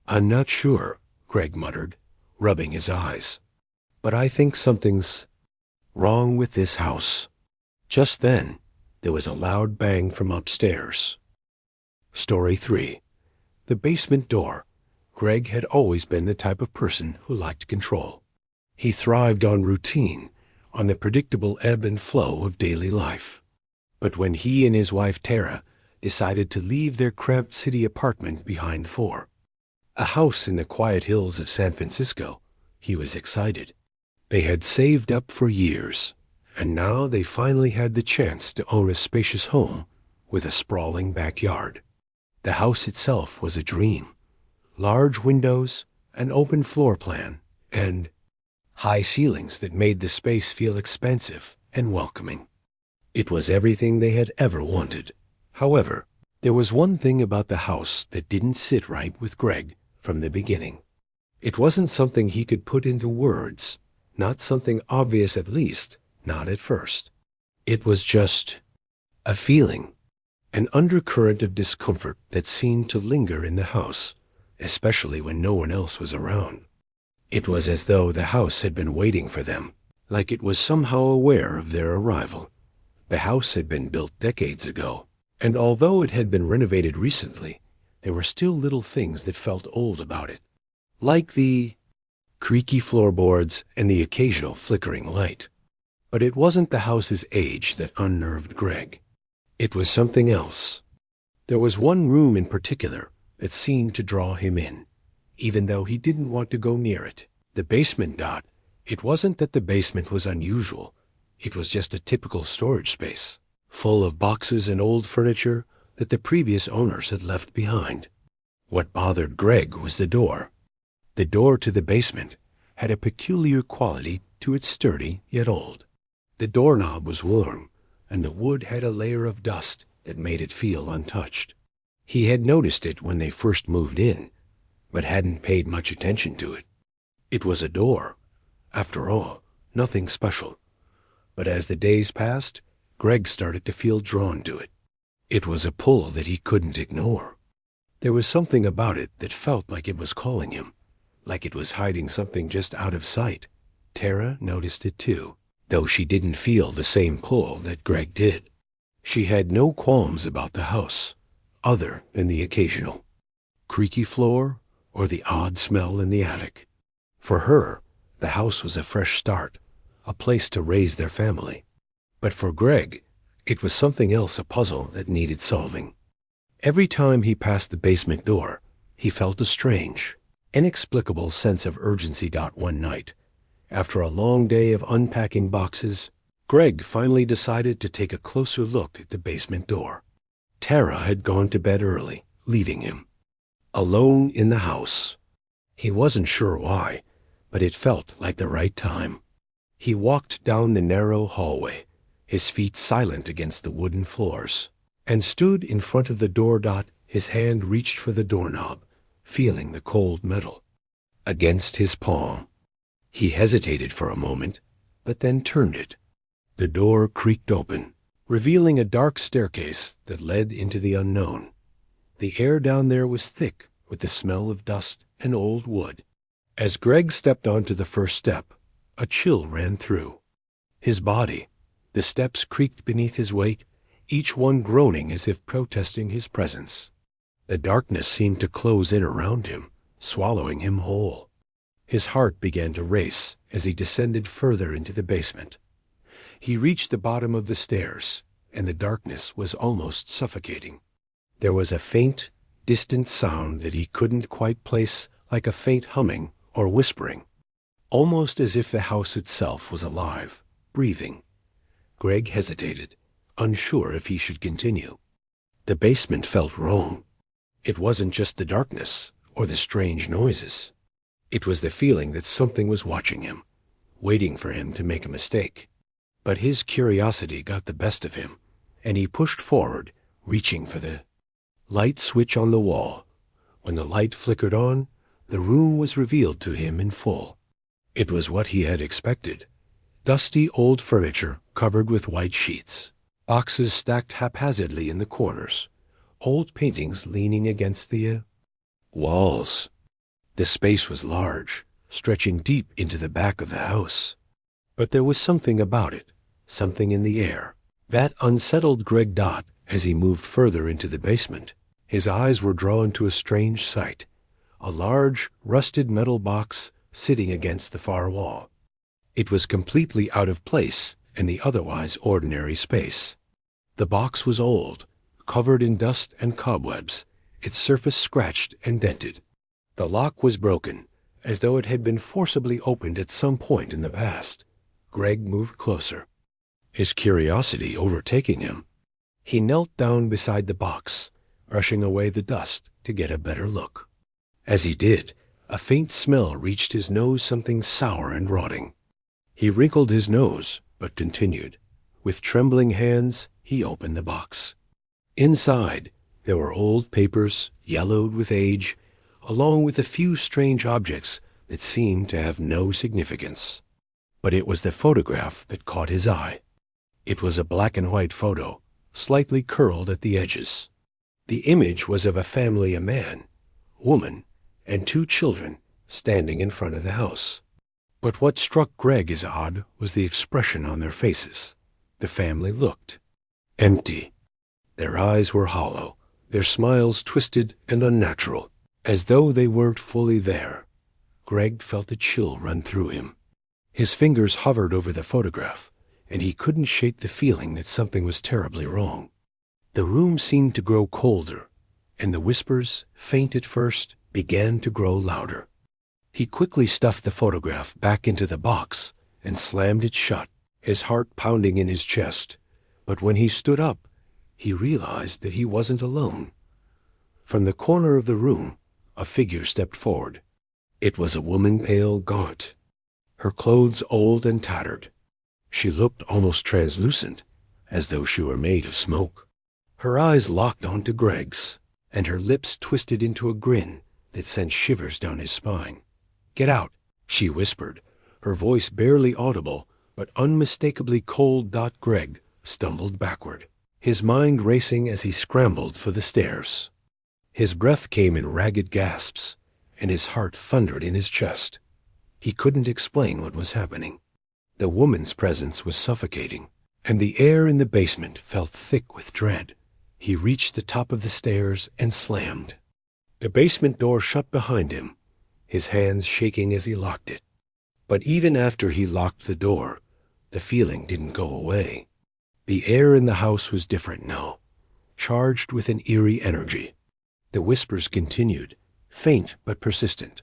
A: not sure," Greg muttered, rubbing his eyes. "But I think something's wrong with this house." Just then, there was a loud bang from upstairs. Story 3. The basement door. Greg had always been the type of person who liked control. He thrived on routine, on the predictable ebb and flow of daily life. But when he and his wife Tara decided to leave their cramped city apartment behind for a house in the quiet hills of San Francisco, he was excited. They had saved up for years, and now they finally had the chance to own a spacious home with a sprawling backyard. The house itself was a dream. Large windows, an open floor plan, and high ceilings that made the space feel expansive and welcoming. It was everything they had ever wanted. However, there was one thing about the house that didn't sit right with Greg from the beginning. It wasn't something he could put into words, not something obvious, at least, not at first. It was just a feeling, an undercurrent of discomfort that seemed to linger in the house, especially when no one else was around. It was as though the house had been waiting for them, like it was somehow aware of their arrival. The house had been built decades ago, and although it had been renovated recently, there were still little things that felt old about it, like the creaky floorboards and the occasional flickering light. But it wasn't the house's age that unnerved Greg. It was something else. There was one room in particular that seemed to draw him in, even though he didn't want to go near it. The basement. It wasn't that the basement was unusual. It was just a typical storage space, full of boxes and old furniture that the previous owners had left behind. What bothered Greg was the door. The door to the basement had a peculiar quality to it, sturdy yet old. The doorknob was warm, and the wood had a layer of dust that made it feel untouched. He had noticed it when they first moved in, but hadn't paid much attention to it. It was a door. After all, nothing special. But as the days passed, Greg started to feel drawn to it. It was a pull that he couldn't ignore. There was something about it that felt like it was calling him, like it was hiding something just out of sight. Tara noticed it too, though she didn't feel the same pull that Greg did. She had no qualms about the house, other than the occasional creaky floor or the odd smell in the attic. For her, The house was a fresh start, a place to raise their family. But for Greg, it was something else, a puzzle that needed solving. Every time he passed the basement door, he felt a strange, inexplicable sense of urgency. One night, after a long day of unpacking boxes, Greg finally decided to take a closer look at the basement door. Tara had gone to bed early, leaving him alone in the house. He wasn't sure why, but it felt like the right time. He walked down the narrow hallway, his feet silent against the wooden floors, and stood in front of the door. His hand reached for the doorknob, feeling the cold metal against his palm. He hesitated for a moment, but then turned it. The door creaked open, revealing a dark staircase that led into the unknown. The air down there was thick with the smell of dust and old wood. As Greg stepped onto the first step, a chill ran through his body. The steps creaked beneath his weight, each one groaning as if protesting his presence. The darkness seemed to close in around him, swallowing him whole. His heart began to race as he descended further into the basement. He reached the bottom of the stairs, and the darkness was almost suffocating. There was a faint, distant sound that he couldn't quite place, like a faint humming or whispering, almost as if the house itself was alive, breathing. Greg hesitated, unsure if he should continue. The basement felt wrong. It wasn't just the darkness or the strange noises. It was the feeling that something was watching him, waiting for him to make a mistake. But his curiosity got the best of him, and he pushed forward, reaching for the light switch on the wall. When the light flickered on, the room was revealed to him in full. It was what he had expected. Dusty old furniture covered with white sheets, boxes stacked haphazardly in the corners, old paintings leaning against the walls. The space was large, stretching deep into the back of the house. But there was something about it, something in the air, that unsettled Greg. As he moved further into the basement, his eyes were drawn to a strange sight, a large, rusted metal box sitting against the far wall. It was completely out of place in the otherwise ordinary space. The box was old, covered in dust and cobwebs, its surface scratched and dented. The lock was broken, as though it had been forcibly opened at some point in the past. Greg moved closer, his curiosity overtaking him. He knelt down beside the box, brushing away the dust to get a better look. As he did, a faint smell reached his nose, something sour and rotting. He wrinkled his nose, but continued. With trembling hands, he opened the box. Inside, there were old papers, yellowed with age, along with a few strange objects that seemed to have no significance. But it was the photograph that caught his eye. It was a black and white photo, slightly curled at the edges. The image was of a family, a man, woman, and 2 children standing in front of the house. But what struck Greg as odd was the expression on their faces. The family looked empty. Their eyes were hollow, their smiles twisted and unnatural, as though they weren't fully there. Greg felt a chill run through him. His fingers hovered over the photograph, and he couldn't shake the feeling that something was terribly wrong. The room seemed to grow colder, and the whispers, faint at first, began to grow louder. He quickly stuffed the photograph back into the box and slammed it shut, his heart pounding in his chest. But when he stood up, he realized that he wasn't alone. From the corner of the room, a figure stepped forward. It was a woman, pale, gaunt, her clothes old and tattered. She looked almost translucent, as though she were made of smoke. Her eyes locked onto Greg's, and her lips twisted into a grin that sent shivers down his spine. "Get out," she whispered, her voice barely audible, but unmistakably cold. Greg stumbled backward, his mind racing as he scrambled for the stairs. His breath came in ragged gasps, and his heart thundered in his chest. He couldn't explain what was happening. The woman's presence was suffocating, and the air in the basement felt thick with dread. He reached the top of the stairs and slammed. The basement door shut behind him, his hands shaking as he locked it. But even after he locked the door, the feeling didn't go away. The air in the house was different now, charged with an eerie energy. The whispers continued, faint but persistent,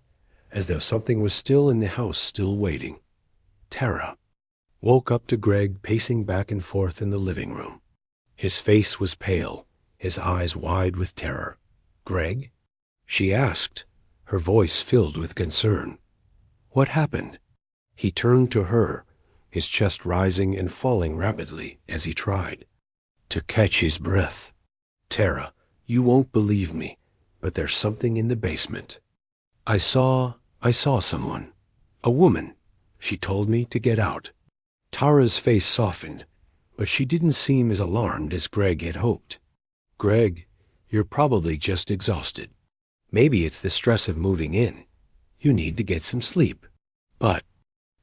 A: as though something was still in the house, still waiting. Tara woke up to Greg pacing back and forth in the living room. His face was pale, his eyes wide with terror. "Greg?" she asked, her voice filled with concern. "What happened?" He turned to her, his chest rising and falling rapidly as he tried to catch his breath. "Tara, you won't believe me, but there's something in the basement. I saw someone. A woman. She told me to get out." Tara's face softened, but she didn't seem as alarmed as Greg had hoped. "Greg, you're probably just exhausted. Maybe it's the stress of moving in. You need to get some sleep." But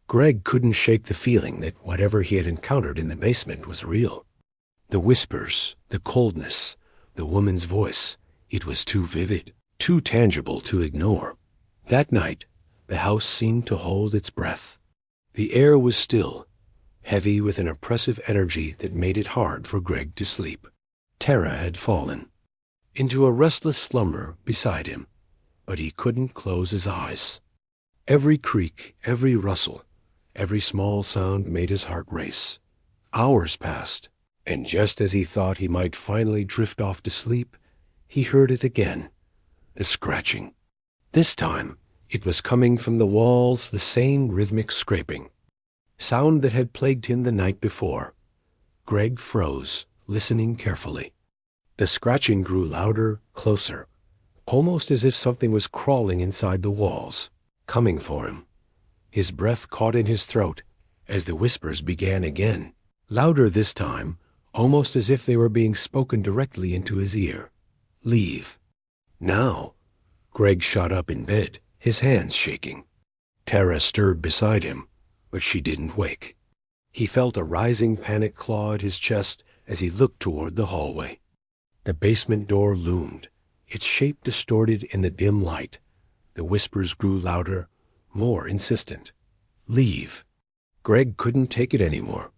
A: Greg couldn't shake the feeling that whatever he had encountered in the basement was real. The whispers, the coldness, the woman's voice, it was too vivid, too tangible to ignore. That night, the house seemed to hold its breath. The air was still, heavy with an oppressive energy that made it hard for Greg to sleep. Tara had fallen into a restless slumber beside him, but he couldn't close his eyes. Every creak, every rustle, every small sound made his heart race. Hours passed, and just as he thought he might finally drift off to sleep, he heard it again, the scratching. This time, it was coming from the walls, the same rhythmic scraping, sound that had plagued him the night before. Greg froze, listening carefully. The scratching grew louder, closer, almost as if something was crawling inside the walls, coming for him. His breath caught in his throat as the whispers began again, louder this time, almost as if they were being spoken directly into his ear. "Leave. Now." Greg shot up in bed, his hands shaking. Tara stirred beside him, but she didn't wake. He felt a rising panic claw at his chest as he looked toward the hallway. The basement door loomed, its shape distorted in the dim light. The whispers grew louder, more insistent. "Leave." Greg couldn't take it anymore.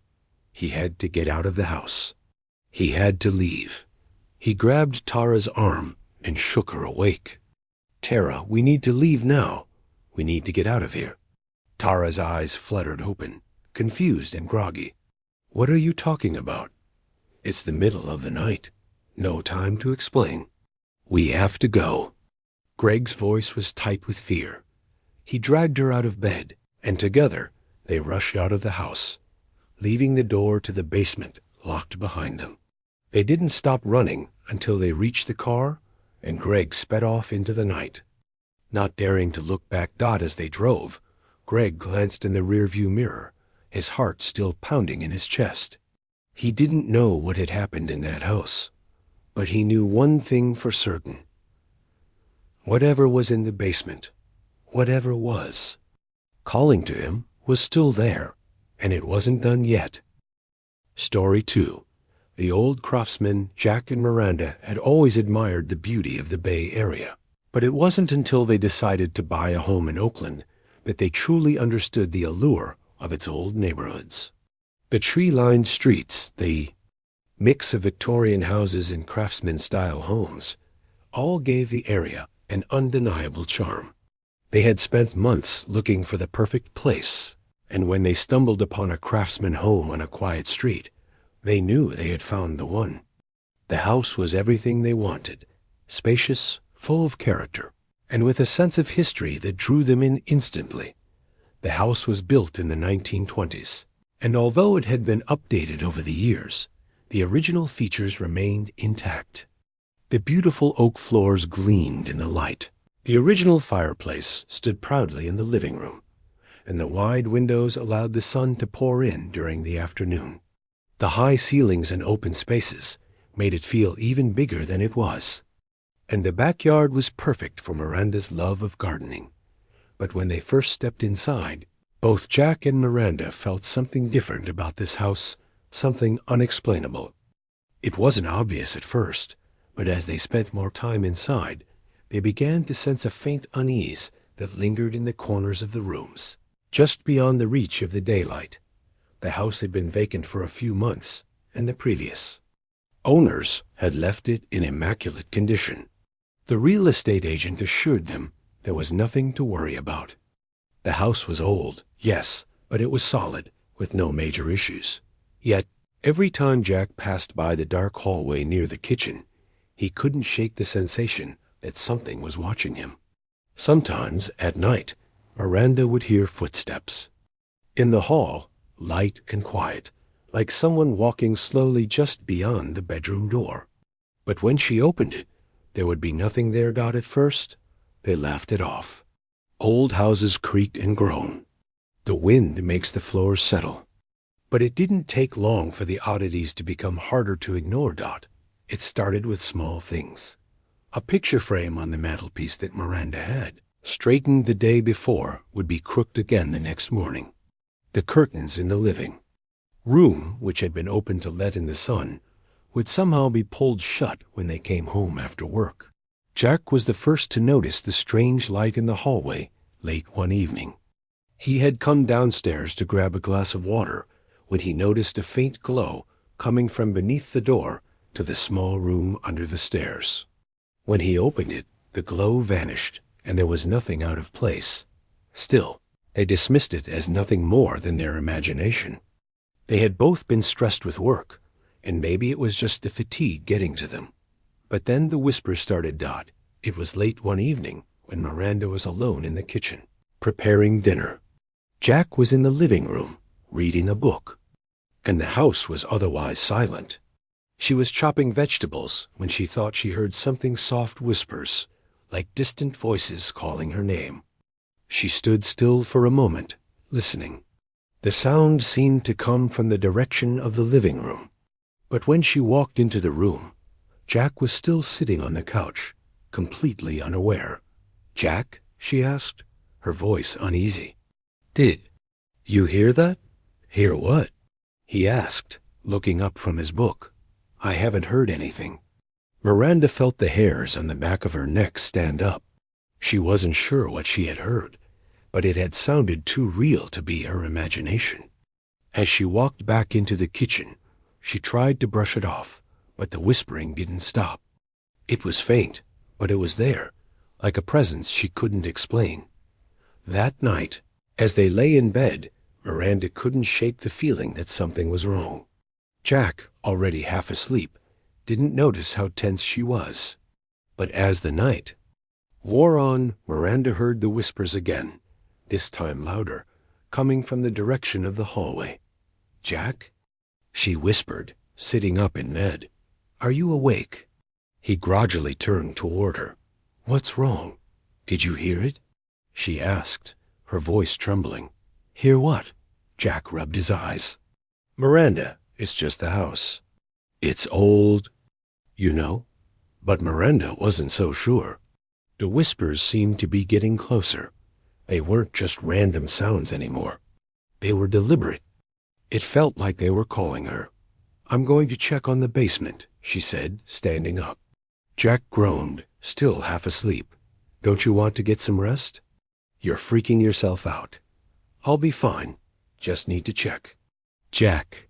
A: He had to get out of the house. He had to leave. He grabbed Tara's arm and shook her awake. "Tara, we need to leave now. We need to get out of here." Tara's eyes fluttered open, confused and groggy. "What are you talking about? It's the middle of the night. No time to explain. We have to go." Greg's voice was tight with fear. He dragged her out of bed, and together they rushed out of the house, leaving the door to the basement locked behind them. They didn't stop running until they reached the car, and Greg sped off into the night. Not daring to look back as they drove, Greg glanced in the rearview mirror, his heart still pounding in his chest. He didn't know what had happened in that house, but he knew one thing for certain. Whatever was in the basement, whatever was, calling to him, was still there, and it wasn't done yet. Story 2. The old craftsmen Jack and Miranda had always admired the beauty of the Bay Area, but it wasn't until they decided to buy a home in Oakland that they truly understood the allure of its old neighborhoods. The tree-lined streets, the mix of Victorian houses and craftsman-style homes, all gave the area an undeniable charm. They had spent months looking for the perfect place, and when they stumbled upon a craftsman home on a quiet street, they knew they had found the one. The house was everything they wanted, spacious, full of character, and with a sense of history that drew them in instantly. The house was built in the 1920s, and although it had been updated over the years, the original features remained intact. The beautiful oak floors gleamed in the light. The original fireplace stood proudly in the living room, and the wide windows allowed the sun to pour in during the afternoon. The high ceilings and open spaces made it feel even bigger than it was. And the backyard was perfect for Miranda's love of gardening. But when they first stepped inside, both Jack and Miranda felt something different about this house, something unexplainable. It wasn't obvious at first, but as they spent more time inside, they began to sense a faint unease that lingered in the corners of the rooms. just beyond the reach of the daylight. The house had been vacant for a few months, and the previous owners had left it in immaculate condition. The real estate agent assured them there was nothing to worry about. The house was old, yes, but it was solid, with no major issues. Yet, every time Jack passed by the dark hallway near the kitchen, he couldn't shake the sensation that something was watching him. Sometimes, at night, Miranda would hear footsteps. In the hall, light and quiet, like someone walking slowly just beyond the bedroom door. But when she opened it, there would be nothing there. At first, they laughed it off. Old houses creak and groan. The wind makes the floors settle. But it didn't take long for the oddities to become harder to ignore. It started with small things. A picture frame on the mantelpiece that Miranda had, straightened the day before, would be crooked again the next morning. The curtains in the living room, which had been open to let in the sun, would somehow be pulled shut when they came home after work. Jack was the first to notice the strange light in the hallway late one evening. He had come downstairs to grab a glass of water when he noticed a faint glow coming from beneath the door to the small room under the stairs. When he opened it, the glow vanished, and there was nothing out of place. Still, they dismissed it as nothing more than their imagination. They had both been stressed with work, and maybe it was just the fatigue getting to them. But then the whispers started. It was late one evening when Miranda was alone in the kitchen, preparing dinner. Jack was in the living room, reading a book, and the house was otherwise silent. She was chopping vegetables when she thought she heard something soft whispers, like distant voices calling her name. She stood still for a moment, listening. The sound seemed to come from the direction of the living room. But when she walked into the room, Jack was still sitting on the couch, completely unaware. "Jack?" she asked, her voice uneasy. "Did you hear that?" "Hear what?" he asked, looking up from his book. "I haven't heard anything." Miranda felt the hairs on the back of her neck stand up. She wasn't sure what she had heard, but it had sounded too real to be her imagination. As she walked back into the kitchen, she tried to brush it off, but the whispering didn't stop. It was faint, but it was there, like a presence she couldn't explain. That night, as they lay in bed, Miranda couldn't shake the feeling that something was wrong. Jack, already half asleep, didn't notice how tense she was. But as the night wore on, Miranda heard the whispers again, this time louder, coming from the direction of the hallway. "Jack?" she whispered, sitting up in bed. "Are you awake?" He gradually turned toward her. "What's wrong? Did you hear it?" she asked, her voice trembling. "Hear what?" Jack rubbed his eyes. "Miranda, it's just the house. It's old, you know." But Miranda wasn't so sure. The whispers seemed to be getting closer. They weren't just random sounds anymore. They were deliberate. It felt like they were calling her. "I'm going to check on the basement," she said, standing up. Jack groaned, still half asleep. "Don't you want to get some rest?" "You're freaking yourself out." "I'll be fine. Just need to check." Jack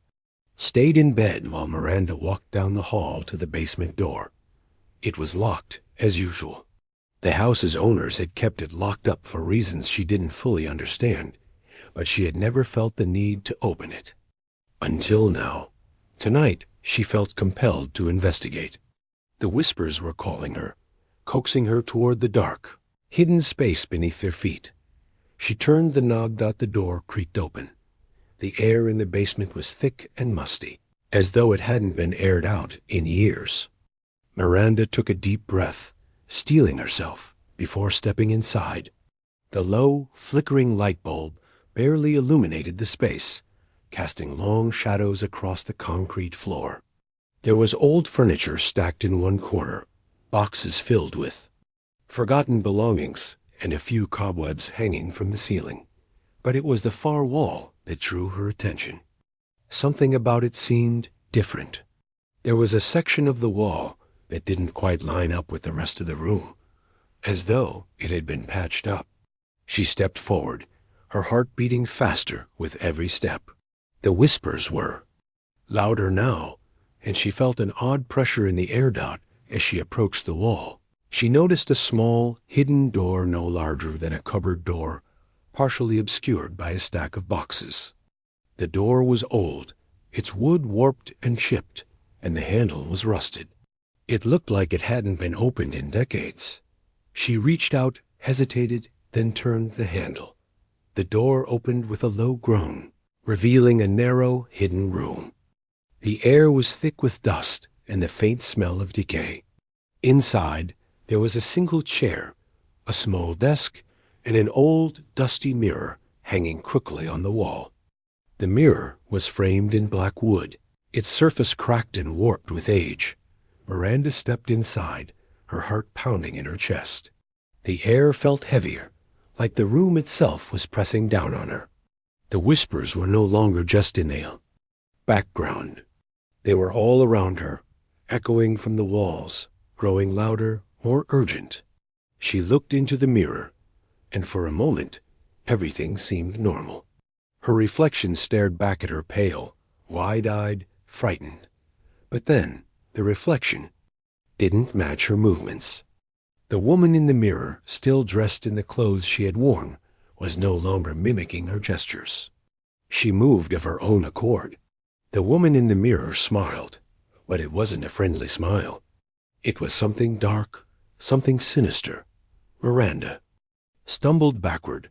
A: stayed in bed while Miranda walked down the hall to the basement door. It was locked, as usual. The house's owners had kept it locked up for reasons she didn't fully understand, but she had never felt the need to open it. Until now. Tonight, she felt compelled to investigate. The whispers were calling her, coaxing her toward the dark, hidden space beneath their feet. She turned the knob. The door creaked open. The air in the basement was thick and musty, as though it hadn't been aired out in years. Miranda took a deep breath, steeling herself before stepping inside. The low, flickering light bulb barely illuminated the space, casting long shadows across the concrete floor. There was old furniture stacked in one corner, boxes filled with forgotten belongings, and a few cobwebs hanging from the ceiling. But it was the far wall that drew her attention. Something about it seemed different. There was a section of the wall that didn't quite line up with the rest of the room, as though it had been patched up. She stepped forward, her heart beating faster with every step. The whispers were louder now, and she felt an odd pressure in the air dot as she approached the wall. She noticed a small, hidden door no larger than a cupboard door, partially obscured by a stack of boxes. The door was old, its wood warped and chipped, and the handle was rusted. It looked like it hadn't been opened in decades. She reached out, hesitated, then turned the handle. The door opened with a low groan, revealing a narrow, hidden room. The air was thick with dust and the faint smell of decay. Inside, there was a single chair, a small desk, and an old, dusty mirror hanging crookedly on the wall. The mirror was framed in black wood, its surface cracked and warped with age. Miranda stepped inside, her heart pounding in her chest. The air felt heavier, like the room itself was pressing down on her. The whispers were no longer just in the background. They were all around her, echoing from the walls, growing louder, more urgent. She looked into the mirror, and for a moment, everything seemed normal. Her reflection stared back at her pale, wide-eyed, frightened. But then, the reflection didn't match her movements. The woman in the mirror, still dressed in the clothes she had worn, was no longer mimicking her gestures. She moved of her own accord. The woman in the mirror smiled, but it wasn't a friendly smile. It was something dark, something sinister. Miranda stumbled backward,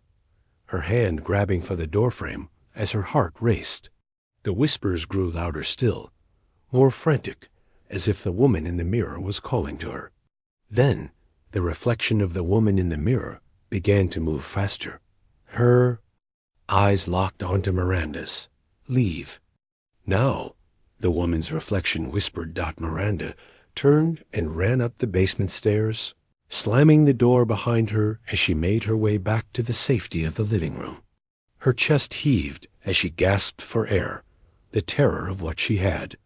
A: her hand grabbing for the doorframe as her heart raced. The whispers grew louder still, more frantic, as if the woman in the mirror was calling to her. Then, the reflection of the woman in the mirror began to move faster. Her eyes locked onto Miranda's. Leave. Now, the woman's reflection whispered. Miranda turned and ran up the basement stairs, slamming the door behind her as she made her way back to the safety of the living room. Her chest heaved as she gasped for air, the terror of what she had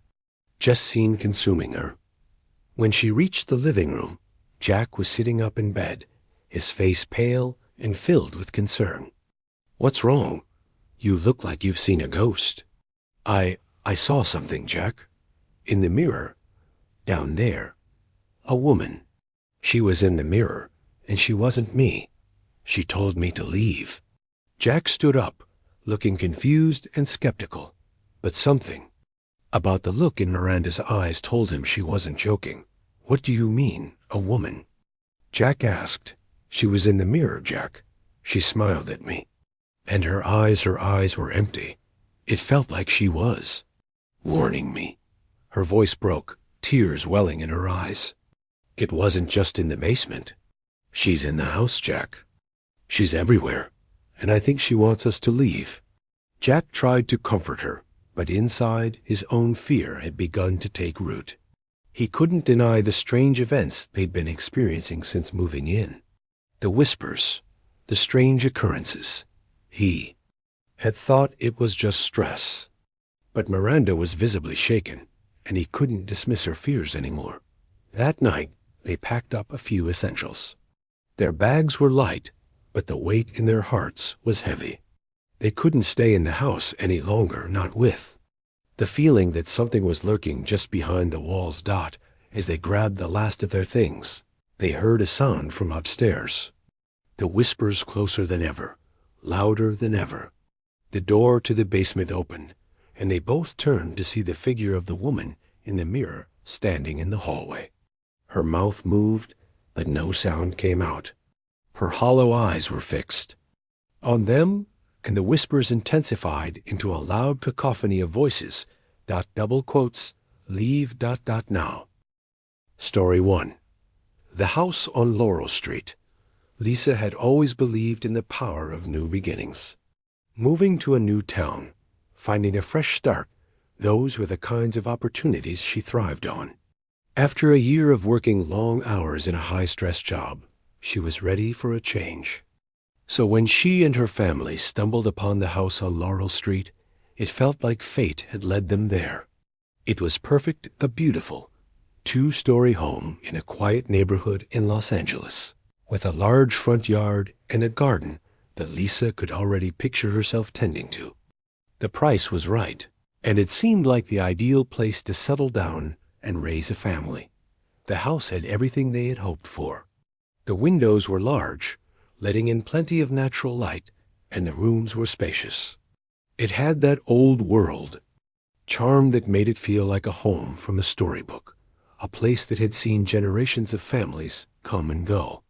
A: just seen consuming her. When she reached the living room, Jack was sitting up in bed, his face pale and filled with concern. "What's wrong? You look like you've seen a ghost." I saw something, Jack. In the mirror. Down there. A woman. She was in the mirror, and she wasn't me. She told me to leave." Jack stood up, looking confused and skeptical. But something about the look in Miranda's eyes told him she wasn't joking. "What do you mean, a woman?" Jack asked. "She was in the mirror, Jack. She smiled at me. And her eyes were empty. It felt like she was warning me." Her voice broke, tears welling in her eyes. "It wasn't just in the basement. She's in the house, Jack. She's everywhere, and I think she wants us to leave." Jack tried to comfort her, but inside his own fear had begun to take root. He couldn't deny the strange events they'd been experiencing since moving in. The whispers, the strange occurrences. He had thought it was just stress. But Miranda was visibly shaken, and he couldn't dismiss her fears anymore. That night, they packed up a few essentials. Their bags were light, but the weight in their hearts was heavy. They couldn't stay in the house any longer, not with the feeling that something was lurking just behind the walls. As they grabbed the last of their things, they heard a sound from upstairs. The whispers closer than ever, louder than ever. The door to the basement opened, and they both turned to see the figure of the woman in the mirror standing in the hallway. Her mouth moved, but no sound came out. Her hollow eyes were fixed on them, and the whispers intensified into a loud cacophony of voices. Double quotes, leave. Now. Story 1. The house on Laurel Street. Lisa had always believed in the power of new beginnings. Moving to a new town, finding a fresh start, those were the kinds of opportunities she thrived on. After a year of working long hours in a high-stress job, she was ready for a change. So when she and her family stumbled upon the house on Laurel Street, it felt like fate had led them there. It was perfect, a beautiful, 2-story home in a quiet neighborhood in Los Angeles, with a large front yard and a garden that Lisa could already picture herself tending to. The price was right, and it seemed like the ideal place to settle down and raise a family. The house had everything they had hoped for. The windows were large, letting in plenty of natural light, and the rooms were spacious. It had that old world charm that made it feel like a home from a storybook, a place that had seen generations of families come and go.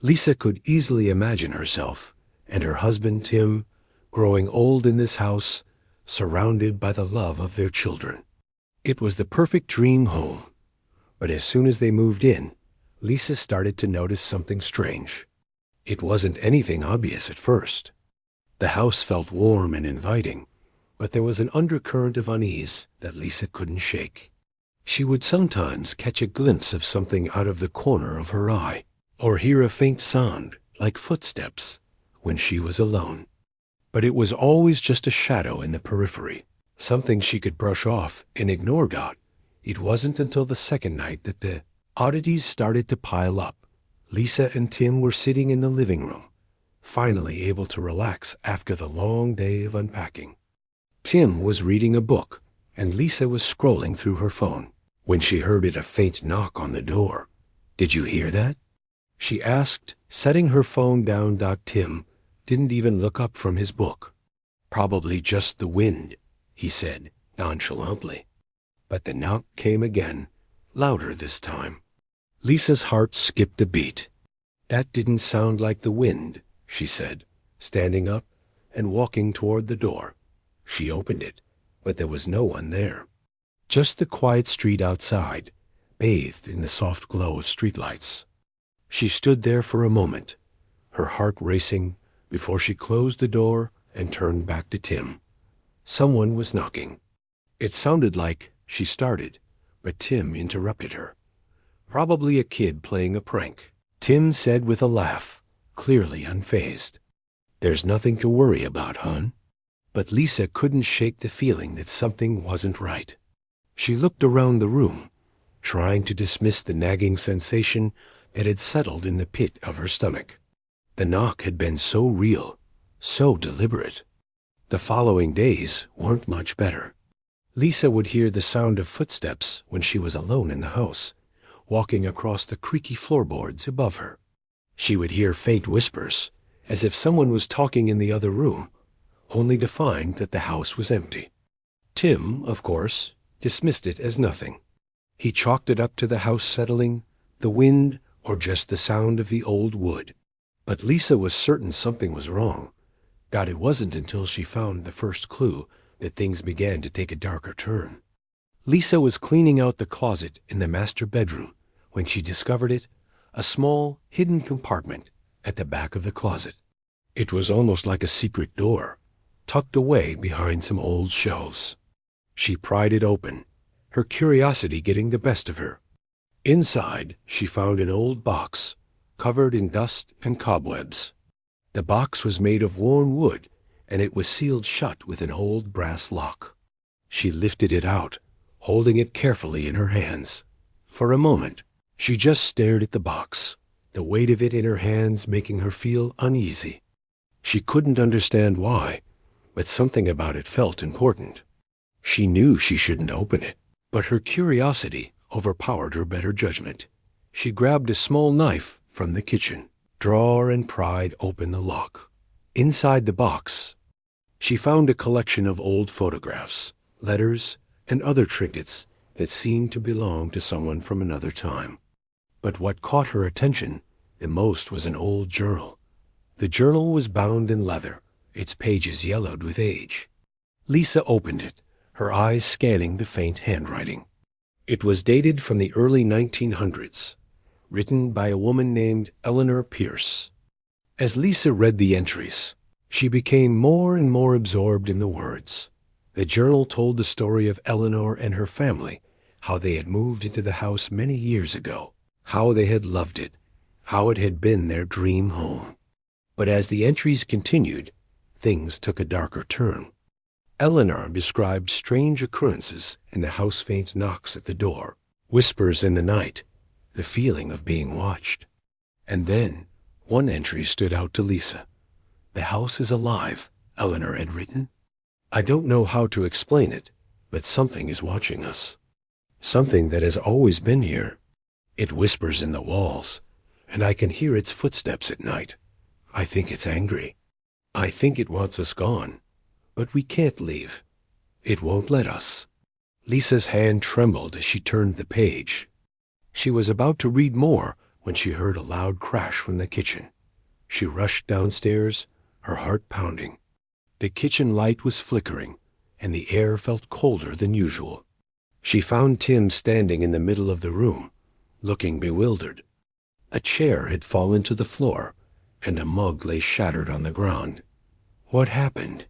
A: Lisa could easily imagine herself and her husband Tim growing old in this house, surrounded by the love of their children. It was the perfect dream home, but as soon as they moved in, Lisa started to notice something strange. It wasn't anything obvious at first. The house felt warm and inviting, but there was an undercurrent of unease that Lisa couldn't shake. She would sometimes catch a glimpse of something out of the corner of her eye, or hear a faint sound like footsteps when she was alone. But it was always just a shadow in the periphery, something she could brush off and ignore. It wasn't until the second night that the oddities started to pile up. Lisa and Tim were sitting in the living room, finally able to relax after the long day of unpacking. Tim was reading a book, and Lisa was scrolling through her phone when she heard a faint knock on the door. "Did you hear that?" she asked, setting her phone down. Tim didn't even look up from his book. "Probably just the wind," he said nonchalantly. But the knock came again, louder this time. Lisa's heart skipped a beat. "That didn't sound like the wind," she said, standing up and walking toward the door. She opened it, but there was no one there. Just the quiet street outside, bathed in the soft glow of streetlights. She stood there for a moment, her heart racing, before she closed the door and turned back to Tim. Someone was knocking. It sounded like she started, but Tim interrupted her. "Probably a kid playing a prank," Tim said with a laugh, clearly unfazed. "There's nothing to worry about, hon." But Lisa couldn't shake the feeling that something wasn't right. She looked around the room, trying to dismiss the nagging sensation that had settled in the pit of her stomach. The knock had been so real, so deliberate. The following days weren't much better. Lisa would hear the sound of footsteps when she was alone in the house, walking across the creaky floorboards above her. She would hear faint whispers, as if someone was talking in the other room, only to find that the house was empty. Tim, of course, dismissed it as nothing. He chalked it up to the house settling, the wind, or just the sound of the old wood. But Lisa was certain something was wrong. It wasn't until she found the first clue that things began to take a darker turn. Lisa was cleaning out the closet in the master bedroom when she discovered it, a small, hidden compartment at the back of the closet. It was almost like a secret door, tucked away behind some old shelves. She pried it open, her curiosity getting the best of her. Inside, she found an old box, covered in dust and cobwebs. The box was made of worn wood, and it was sealed shut with an old brass lock. She lifted it out, holding it carefully in her hands. For a moment, she just stared at the box, the weight of it in her hands making her feel uneasy. She couldn't understand why, but something about it felt important. She knew she shouldn't open it, but her curiosity overpowered her better judgment. She grabbed a small knife from the kitchen drawer and pried open the lock. Inside the box, she found a collection of old photographs, letters, and other trinkets that seemed to belong to someone from another time. But what caught her attention the most was an old journal. The journal was bound in leather, its pages yellowed with age. Lisa opened it, her eyes scanning the faint handwriting. It was dated from the early 1900s, written by a woman named Eleanor Pierce. As Lisa read the entries, she became more and more absorbed in the words. The journal told the story of Eleanor and her family, how they had moved into the house many years ago, how they had loved it, how it had been their dream home. But as the entries continued, things took a darker turn. Eleanor described strange occurrences in the house, faint knocks at the door, whispers in the night, the feeling of being watched. And then one entry stood out to Lisa. "The house is alive," Eleanor had written. "I don't know how to explain it, but something is watching us. Something that has always been here. It whispers in the walls, and I can hear its footsteps at night. I think it's angry. I think it wants us gone, but we can't leave. It won't let us." Lisa's hand trembled as she turned the page. She was about to read more when she heard a loud crash from the kitchen. She rushed downstairs, her heart pounding. The kitchen light was flickering, and the air felt colder than usual. She found Tim standing in the middle of the room, looking bewildered. A chair had fallen to the floor, and a mug lay shattered on the ground. "What happened?"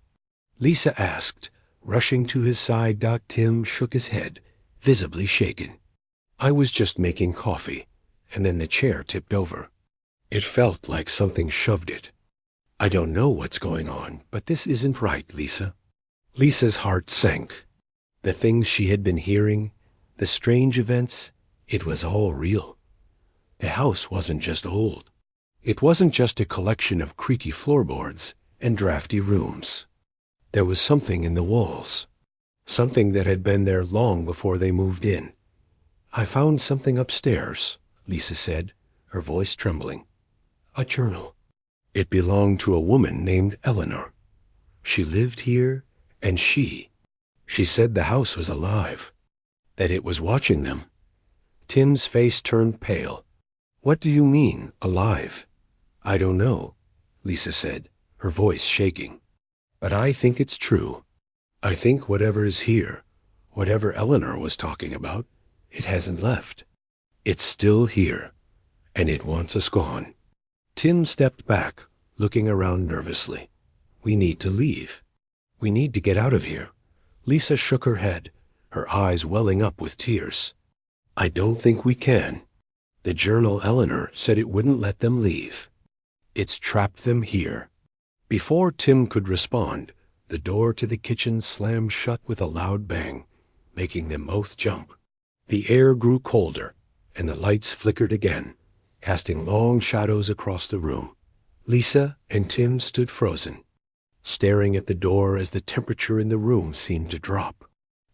A: Lisa asked, rushing to his side. Tim shook his head, visibly shaken. "I was just making coffee, and then the chair tipped over. It felt like something shoved it. I don't know what's going on, but this isn't right, Lisa." Lisa's heart sank. The things she had been hearing, the strange events, it was all real. The house wasn't just old. It wasn't just a collection of creaky floorboards and drafty rooms. There was something in the walls, something that had been there long before they moved in. "I found something upstairs," Lisa said, her voice trembling. "A journal. It belonged to a woman named Eleanor. She lived here, and she said the house was alive, that it was watching them." Tim's face turned pale. "What do you mean, alive?" "I don't know," Lisa said, her voice shaking. "But I think it's true. I think whatever is here, whatever Eleanor was talking about, it hasn't left. It's still here, and it wants us gone." Tim stepped back, looking around nervously. "We need to leave. We need to get out of here." Lisa shook her head, her eyes welling up with tears. "I don't think we can. The journal Eleanor said it wouldn't let them leave. It's trapped them here." Before Tim could respond, the door to the kitchen slammed shut with a loud bang, making them both jump. The air grew colder, and the lights flickered again, casting long shadows across the room. Lisa and Tim stood frozen, staring at the door as the temperature in the room seemed to drop.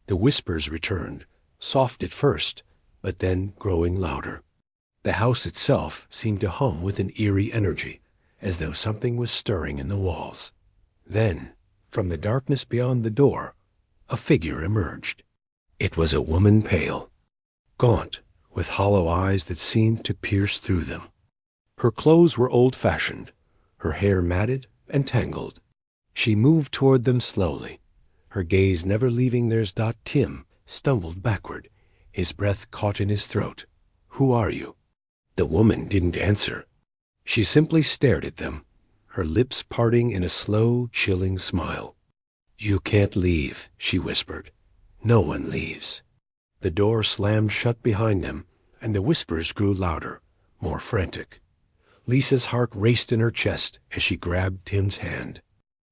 A: The whispers returned, soft at first, but then growing louder. The house itself seemed to hum with an eerie energy, as though something was stirring in the walls. Then, from the darkness beyond the door, a figure emerged. It was a woman, pale, gaunt, with hollow eyes that seemed to pierce through them. Her clothes were old-fashioned, her hair matted and tangled. She moved toward them slowly, her gaze never leaving theirs. Tim stumbled backward, his breath caught in his throat. "Who are you?" The woman didn't answer. She simply stared at them, her lips parting in a slow, chilling smile. "You can't leave," she whispered. "No one leaves." The door slammed shut behind them, and the whispers grew louder, more frantic. Lisa's heart raced in her chest as she grabbed Tim's hand.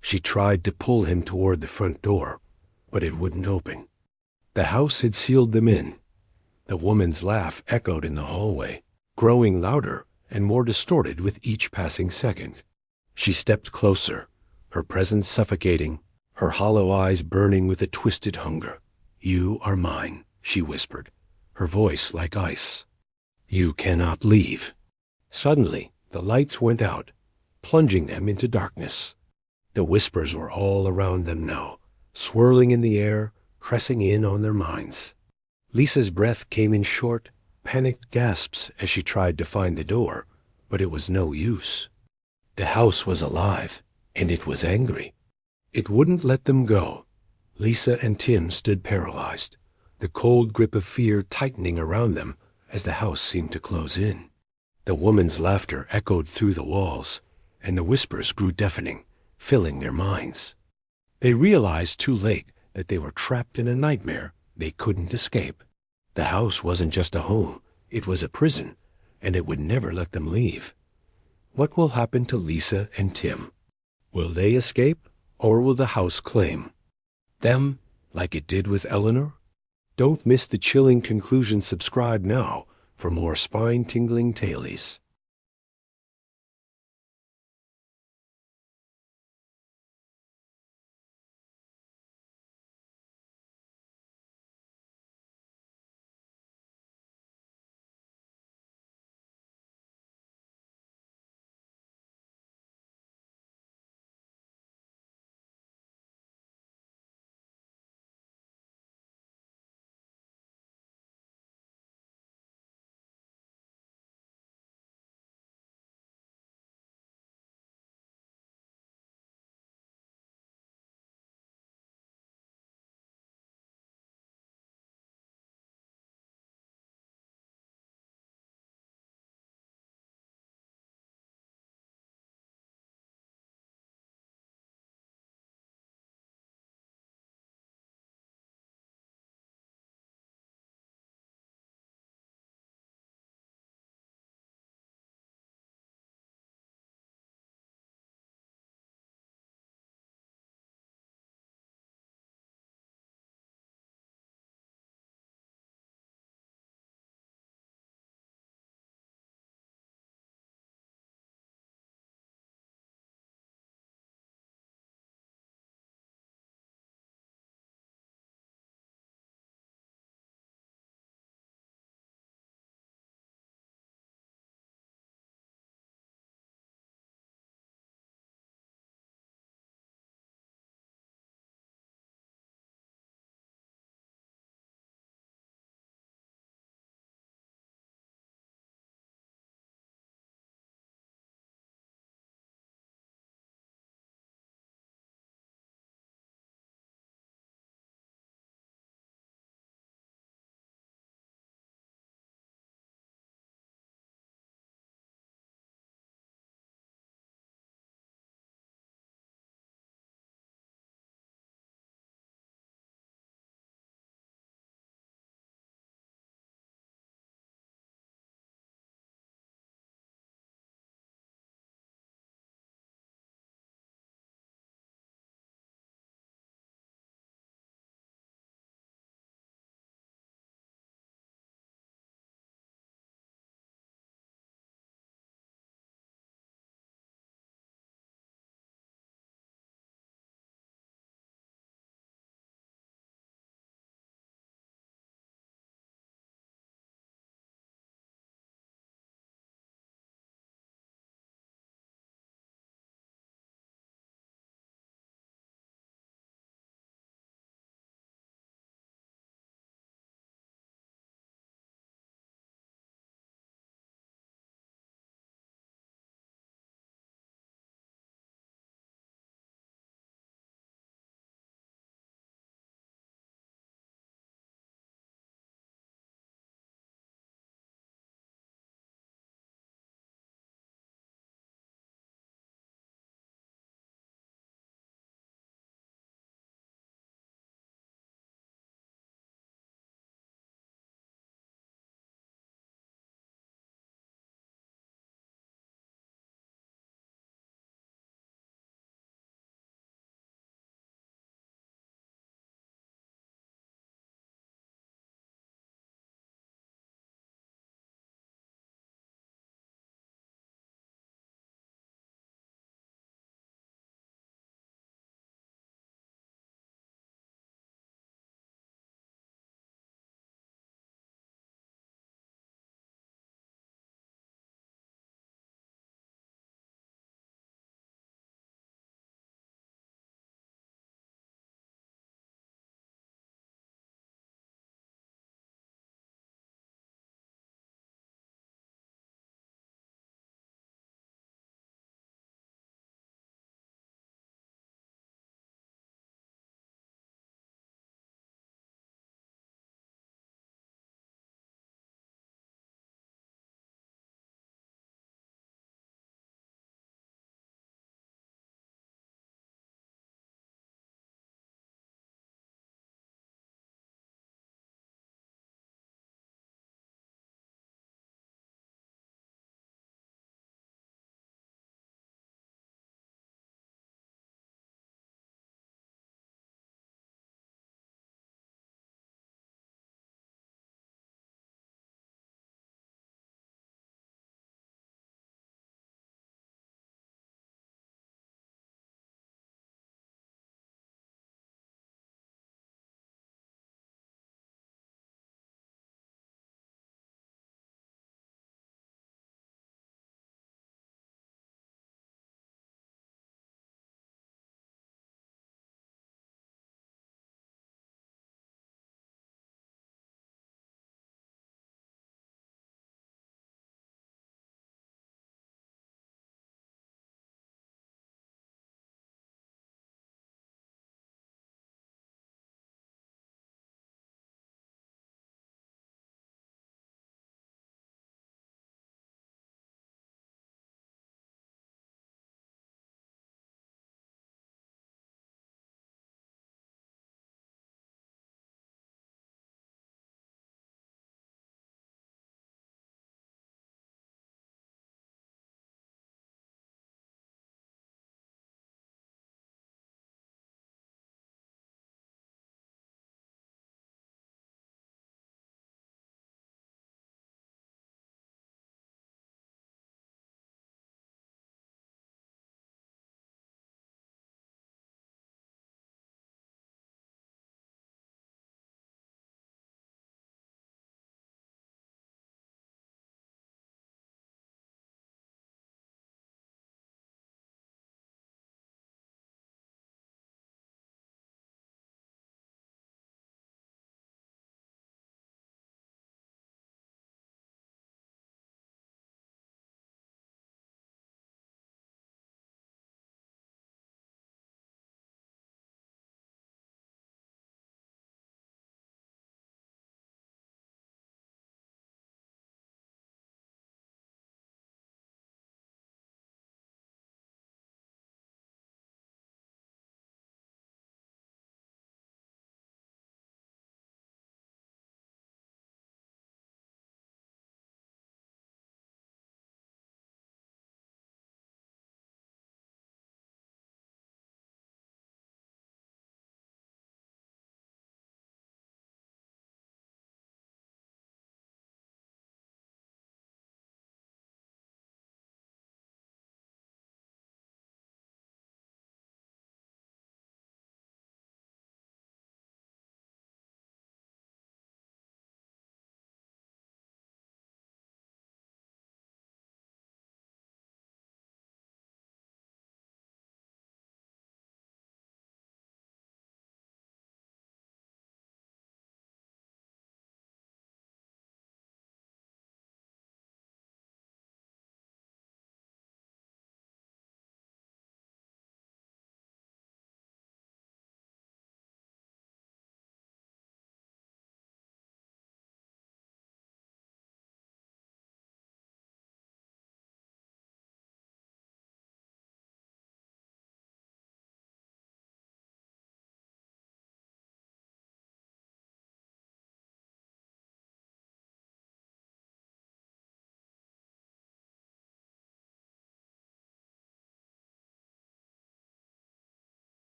A: She tried to pull him toward the front door, but it wouldn't open. The house had sealed them in. The woman's laugh echoed in the hallway, growing louder and more distorted with each passing second. She stepped closer, her presence suffocating, her hollow eyes burning with a twisted hunger. "You are mine," she whispered, her voice like ice. "You cannot leave." Suddenly, the lights went out, plunging them into darkness. The whispers were all around them now, swirling in the air, pressing in on their minds. Lisa's breath came in short, panicked gasps as she tried to find the door, but it was no use. The house was alive, and it was angry. It wouldn't let them go. Lisa and Tim stood paralyzed, the cold grip of fear tightening around them as the house seemed to close in. The woman's laughter echoed through the walls, and the whispers grew deafening, filling their minds. They realized too late that they were trapped in a nightmare they couldn't escape. The house wasn't just a home, it was a prison, and it would never let them leave. What will happen to Lisa and Tim? Will they escape, or will the house claim them, like it did with Eleanor? Don't miss the chilling conclusion. Subscribe now for more spine-tingling tales.